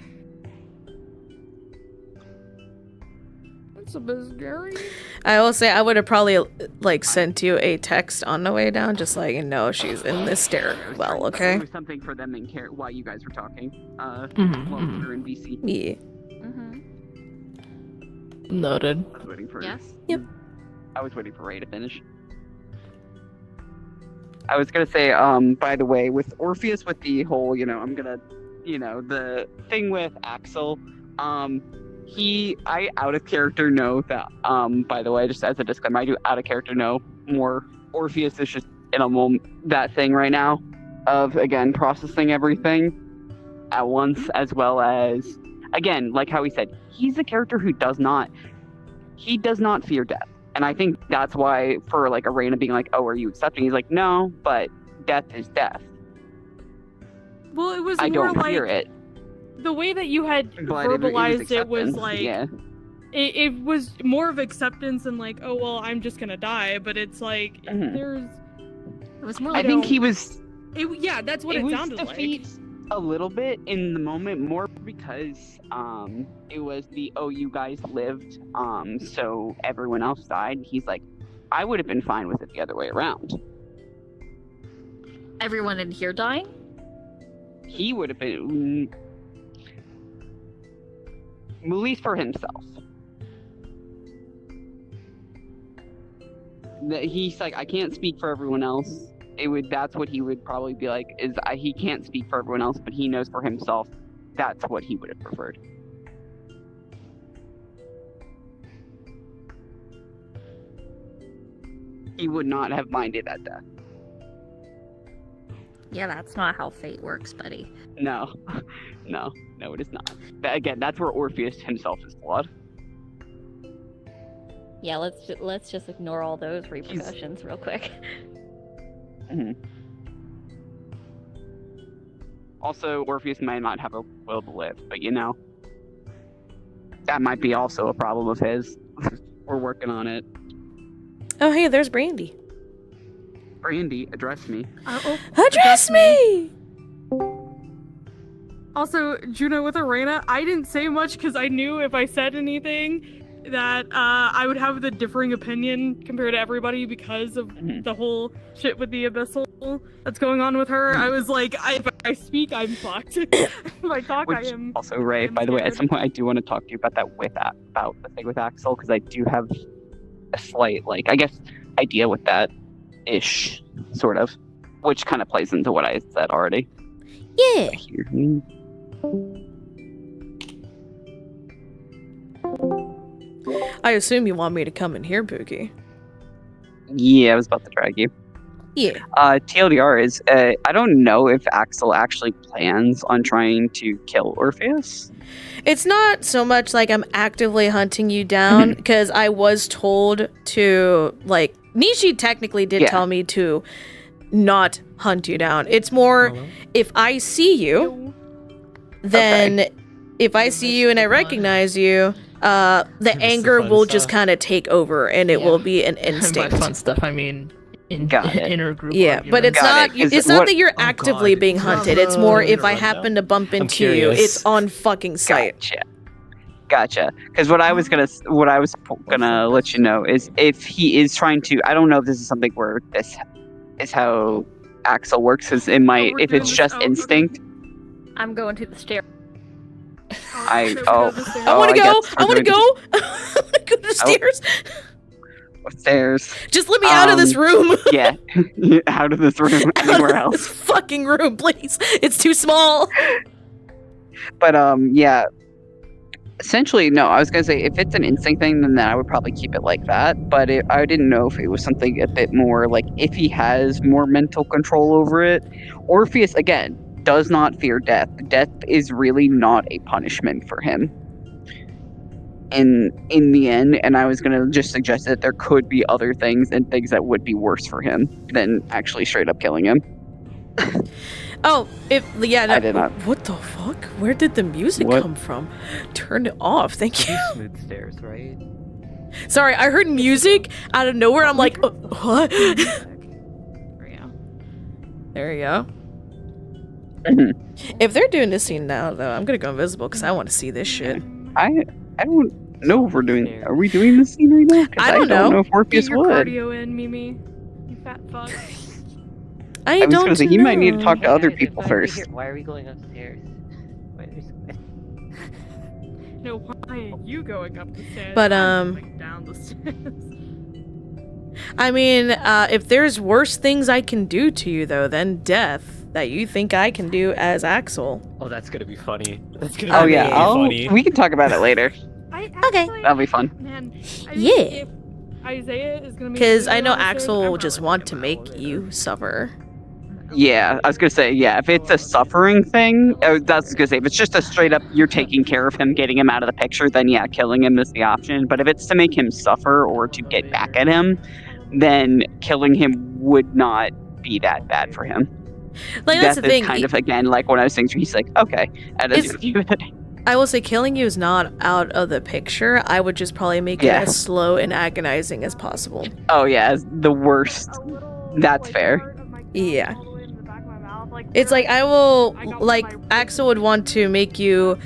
That's a bit scary. I will say I would have probably sent you a text on the way down, just like she's in this stairwell. Okay. There was something for them in care while you guys were talking. While we were in BC. Yeah. Mm-hmm. Noted. I was waiting for. Yes? Yep. I was waiting for Ray to finish. I was gonna say, by the way, with Orpheus, with the whole, I'm gonna, the thing with Axel, I out of character know that, by the way, just as a disclaimer, I do out of character know more. Orpheus is just in a moment, that thing right now of, again, processing everything at once, as well as, again, like how he said, he's a character who does not fear death. And I think that's why, for Arena being like, oh, are you accepting? He's like, no, but death is death. Well, it was I more don't like fear it. the way that you had But verbalized it was acceptance, like yeah. it was more of acceptance and like, oh well, I'm just gonna die. But it's like Mhm. there's It was more I like think he was Yeah, that's what it was sounded defeat a little bit in the moment, more because it was the you guys lived, so everyone else died. He's like, I would have been fine with it the other way around. Everyone in here dying? He would have been, at least for himself. He's like, I can't speak for everyone else. That's what he would probably be like, is he can't speak for everyone else, but he knows for himself that's what he would have preferred. He would not have minded that death. Yeah, that's not how fate works, buddy. No, no, it is not. Again, that's where Orpheus himself is flawed. Yeah, let's just ignore all those repercussions real quick. Mm-hmm. Also, Orpheus may not have a will to live, but that might be also a problem of his. We're working on it. Oh, hey, there's Brandy. Brandy, address me. Address me! Also, Juna with Arena, I didn't say much because I knew if I said anything that I would have the differing opinion compared to everybody because of the whole shit with the Abyssal that's going on with her. I was like, if I speak, I'm fucked. If I talk, I am. Also, Ray, by the way, at some point I do want to talk to you about that about the thing with Axel, because I do have a slight, I guess, idea with that ish, sort of, which kind of plays into what I said already. Yeah. I assume you want me to come in here, Pookie. Yeah, I was about to drag you. Yeah. TLDR is, I don't know if Axel actually plans on trying to kill Orpheus. It's not so much like I'm actively hunting you down, because I was told to, Nishi technically did tell me to not hunt you down. It's more, if I see you, then if I see you and I recognize you, the anger will just kind of take over, and it will be an instinct. By fun stuff, I mean inner group. Yeah, but it's not. It's not that you're actively being hunted. It's more if I happen to bump into you, it's on fucking sight. Gotcha. Because what I was gonna let you know is if he is trying to, I don't know if this is something where this is how Axel works. Because it might, if it's just instinct. I'm going to the stair. I want to go. I want to go. I want to go to the stairs. Stairs. Just let me out of this room. Yeah, out of this room. Anywhere else. This fucking room, please. It's too small. But yeah. Essentially, no. I was gonna say if it's an instinct thing, then I would probably keep it like that. But I didn't know if it was something a bit more like if he has more mental control over it. Orpheus again does not fear death. Death is really not a punishment for him. In the end, and I was gonna just suggest that there could be other things and things that would be worse for him than actually straight up killing him. Oh, I did not. What the fuck? Where did the music come from? Turn it off. Thank you. Smooth stairs, right? Sorry, I heard music out of nowhere. I'm like, what? There you go. If they're doing this scene now, though, I'm gonna go invisible because I want to see this shit. I don't know if we're doing. Are we doing this scene right now? I don't know. If Orpheus Get your would. cardio in, Mimi. You fat fuck. I was gonna say he might need to talk to other people first. Why are we going upstairs? No, why are you going up the stairs? But I'm going down the stairs. I mean, if there's worse things I can do to you, though, than death that you think I can do as Axel. Oh, that's gonna be funny. That's gonna be funny. We can talk about it later. Okay. That'll be fun. Man, Yeah. Isaiah is gonna. Because I know Axel will just want to make you suffer. Yeah, I was gonna say, yeah, if it's a suffering thing, that's gonna say, if it's just a straight up, you're taking care of him, getting him out of the picture, then yeah, killing him is the option. But if it's to make him suffer or to get back at him, then killing him would not be that bad for him. Like, that's the thing. Kind of, again, like one of those things where he's like, okay, I will say killing you is not out of the picture. I would just probably make it as slow and agonizing as possible. Oh yeah, the worst. That's fair. Yeah. It's like I will, like, Axel would want to make you,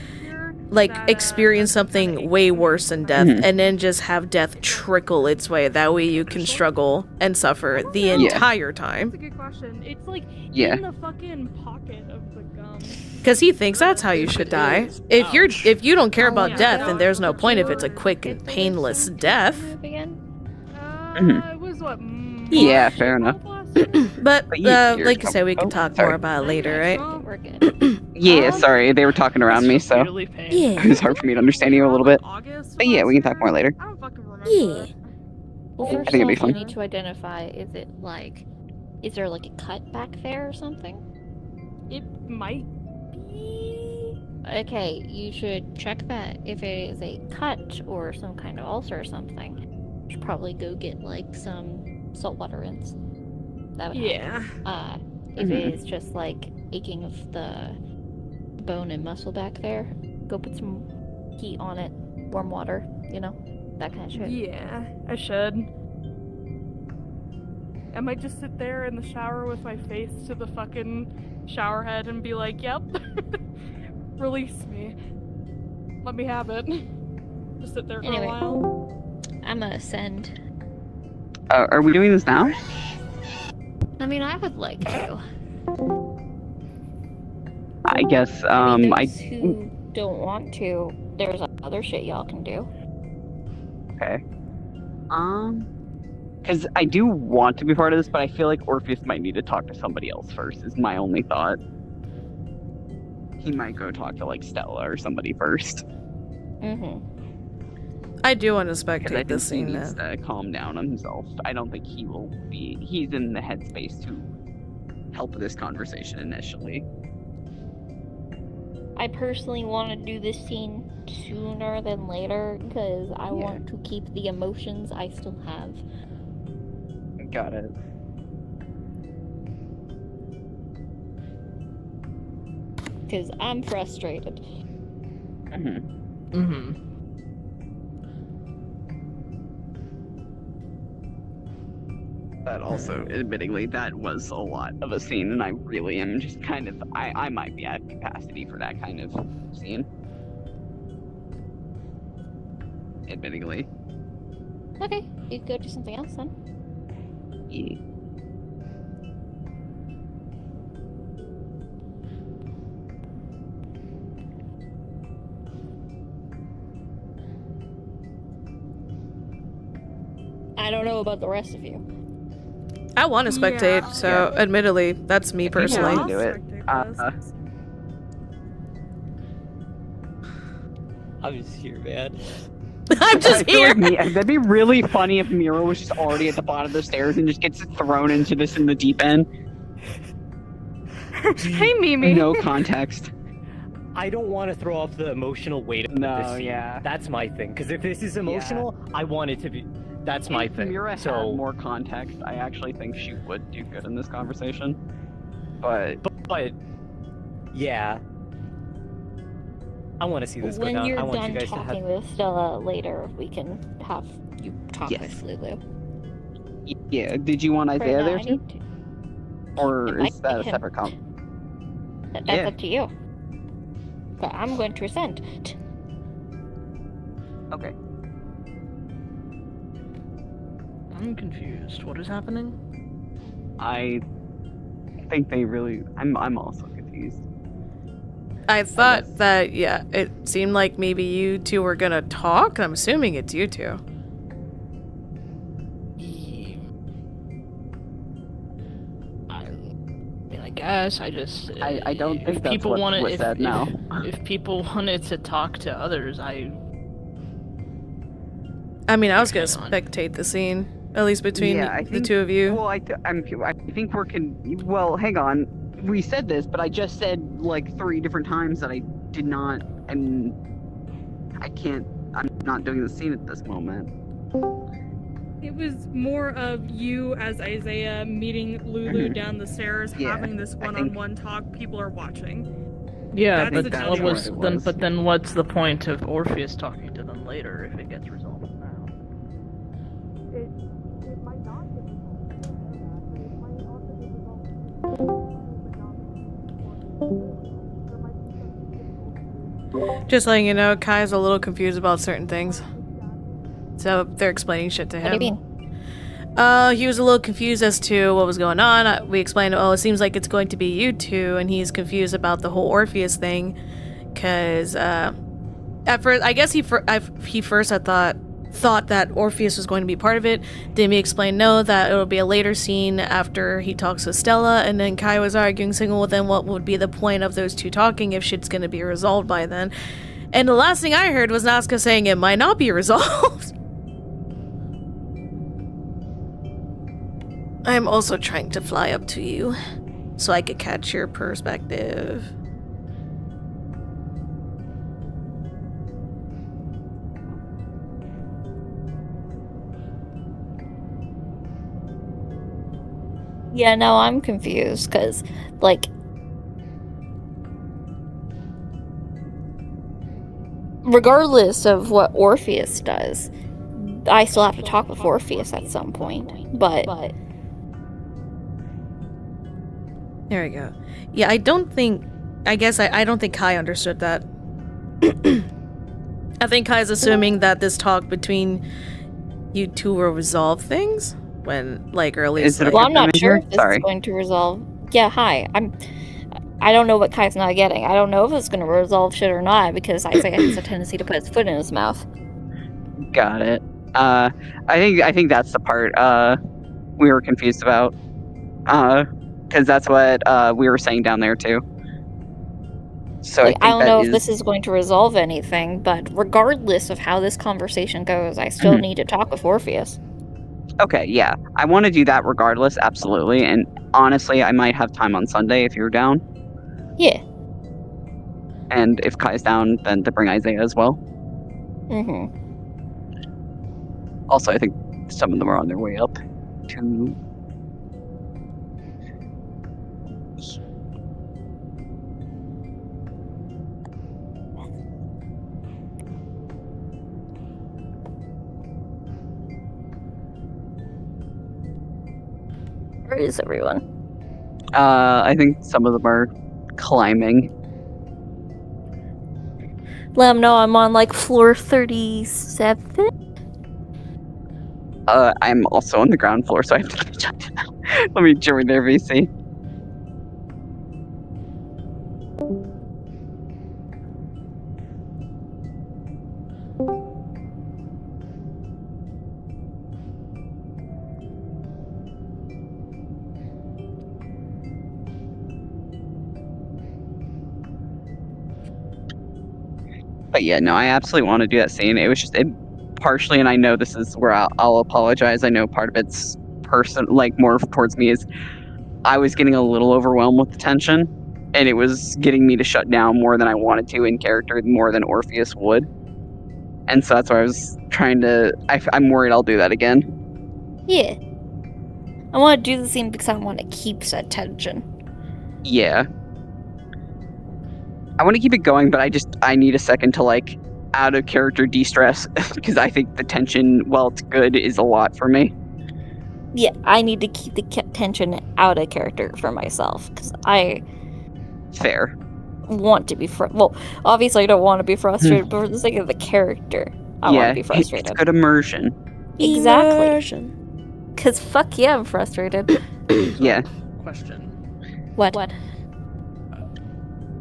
like, experience something way worse than death, and then just have death trickle its way. That way you can struggle and suffer the entire time. That's a good question. It's like Yeah. in the fucking pocket of the gum. Because he thinks that's how you should die. If you don't care about death, then there's no point if it's a quick and painless death. Again? It was what? Yeah, fair enough. But years like I said, we ago. can talk Sorry. more about it later, right? We're good. Yeah, sorry, they were talking around me, so Really pain. Yeah. it was hard for me to understand you a little bit. August But yeah, we can talk more later. I don't fucking remember. Yeah. Well, I first think it'd be off, I fun. need to identify, is there like a cut back there or something? It might be. Okay, you should check that. If it is a cut or some kind of ulcer or something, you should probably go get like some saltwater rinse. That would help. Yeah. If it is just like aching of the bone and muscle back there, go put some heat on it, warm water, that kind of shit. Yeah, I should. I might just sit there in the shower with my face to the fucking shower head and be like, yep. Release me. Let me have it. Just sit there for Anyway. a while. I'm gonna send. Are we doing this now? I mean, I would like to. I guess, I mean, those who don't want to, there's other shit y'all can do. Okay. Because I do want to be part of this, but I feel like Orpheus might need to talk to somebody else first, is my only thought. He might go talk to, like, Stella or somebody first. Mm-hmm. I do want to Because I spectate think this he scene needs now. to calm down on himself. I don't think he will be... He's in the headspace to help this conversation initially. I personally want to do this scene sooner than later because I want to keep the emotions I still have. Got it. Because I'm frustrated. Mm-hmm. Mm-hmm. But also, admittingly, that was a lot of a scene, and I really am just kind of... I might be at capacity for that kind of scene. Admittingly. Okay, you go do something else then. Yeah. I don't know about the rest of you. I want to spectate, Yeah. so admittedly, that's me personally. I'll do it. I'm just here, man. I'm just I feel here. like that'd be really funny if Mira was just already at the bottom of the stairs and just gets thrown into this in the deep end. Hey, Mimi. No context. I don't want to throw off the emotional weight of No, this scene. yeah. That's my thing. Because if this is emotional, I want it to be. That's my If thing. Mira So, had more context, I actually think she would do good in this conversation. But but yeah, I want to see this go When down. you're I want done you guys to have. talking with Stella later, we can have you talk Yes. with Lulu. yeah, did you want Right Isaiah now, there I too, need to. or invite is that a him. separate comp? That's Yeah. up to you. But I'm going to resent. Okay. I'm confused. What is happening? I think they really. I'm also confused. I thought that, yeah, it seemed like maybe you two were gonna talk. I'm assuming it's you two. I mean, I guess I just. I don't think if that's people what wanted, was said now. If people wanted to talk to others, I mean, I was gonna Hang on. spectate the scene, at least between Yeah, I the think- two of you. Well, I think we're well, hang on. We said this, but I just said like 3 different times that I did not, and I can't. I'm not doing the scene at this moment. It was more of you as Isaiah meeting Lulu down the stairs, Yeah, having this I think- one-on-one talk. People are watching. Yeah, That's but the what challenge. was It then? was. But then, what's the point of Orpheus talking to them later if it gets resolved now? It might not get resolved, but it might also get resolved. Just letting you know, Kai's a little confused about certain things. So they're explaining shit to him. What do you mean? He was a little confused as to what was going on. We explained, it seems like it's going to be you two, and he's confused about the whole Orpheus thing. Because, at first, I guess he first had thought that Orpheus was going to be part of it. Then we explained, no, that it'll be a later scene after he talks with Stella, and then Kai was arguing, saying, well, then what would be the point of those two talking if shit's gonna be resolved by then? And the last thing I heard was Nazca saying it might not be resolved. I'm also trying to fly up to you, so I could catch your perspective. Yeah, no, I'm confused, because, like... regardless of what Orpheus does, I still have to talk with Orpheus at some point, but... There we go. Yeah, I don't think Kai understood that. I think Kai's assuming that this talk between you two will resolve things when, like, earlier. Well, I'm not sure if this is going to resolve. Yeah, hi. I don't know what Kai's not getting. I don't know if it's going to resolve shit or not, because Isaiah has a tendency to put his foot in his mouth. Got it. I think that's the part we were confused about. Because that's what we were saying down there too. So like, I don't know if this is going to resolve anything, but regardless of how this conversation goes, I still need to talk with Orpheus. Okay, yeah. I want to do that regardless, absolutely. And honestly, I might have time on Sunday if you're down. Yeah. And if Kai's down, then to bring Isaiah as well. Mm-hmm. Also, I think some of them are on their way up to... Where is everyone? I think some of them are climbing. Let them know I'm on, like, floor 37? I'm also on the ground floor, so I have to catch up to them. Let me join their VC. But yeah, no, I absolutely want to do that scene. It was just partially, and I know this is where I'll apologize. I know part of it's more towards me is I was getting a little overwhelmed with the tension, and it was getting me to shut down more than I wanted to in character, more than Orpheus would. And so that's why I was trying to. I'm worried I'll do that again. Yeah. I want to do the scene because I want to keep said tension. Yeah. I want to keep it going, but I need a second to, like, out of character de-stress, because I think the tension, while it's good, is a lot for me. Yeah, I need to keep the tension out of character for myself, because I... Fair. Want to be well, obviously I don't want to be frustrated, but for the sake of the character, I want to be frustrated. It's good immersion. Exactly. Because fuck yeah, I'm frustrated. Yeah. Question. What?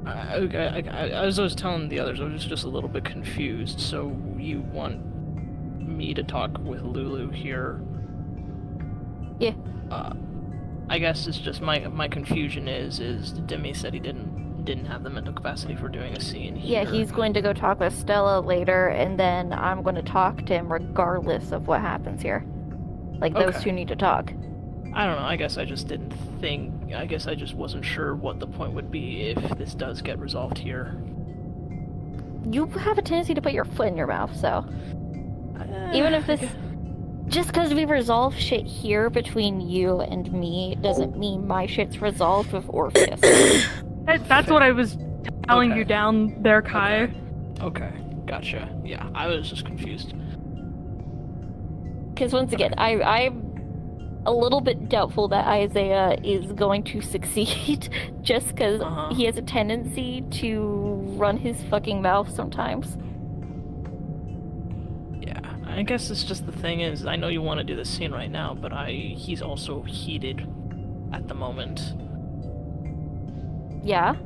As I was telling the others, I was just a little bit confused. So you want me to talk with Lulu here? Yeah. I guess it's just my confusion is Demi said he didn't have the mental capacity for doing a scene here. Yeah, he's going to go talk with Stella later, and then I'm going to talk to him regardless of what happens here. Like, those two need to talk. I don't know, I guess I just wasn't sure what the point would be if this does get resolved here. You have a tendency to put your foot in your mouth, so... Even if this... Just because we resolve shit here between you and me doesn't mean my shit's resolved with Orpheus. That's what I was telling you down there, Kai. Okay, gotcha. Yeah, I was just confused. Because once again, a little bit doubtful that Isaiah is going to succeed, just because he has a tendency to run his fucking mouth sometimes. Yeah, I guess it's just the thing is, I know you want to do this scene right now, but he's also heated at the moment. Yeah?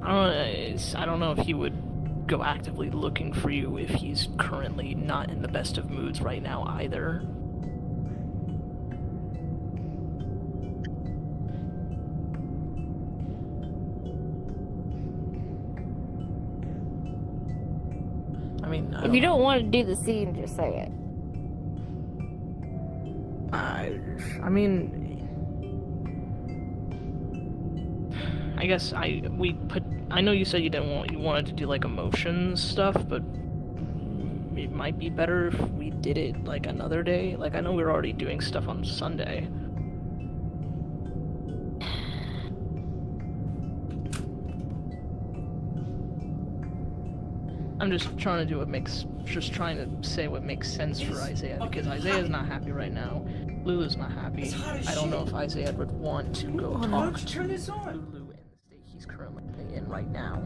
I don't know if he would go actively looking for you if he's currently not in the best of moods right now either. I mean, If you don't want to do the scene, just say it. I mean, I guess I know you said you wanted to do like emotions stuff, but it might be better if we did it like another day. Like I know we're already doing stuff on Sunday. I'm just trying to say what makes sense for Isaiah, because Isaiah's not happy right now. Lulu's not happy. I don't know if Isaiah would want to go talk to Lulu in the state he's currently in right now.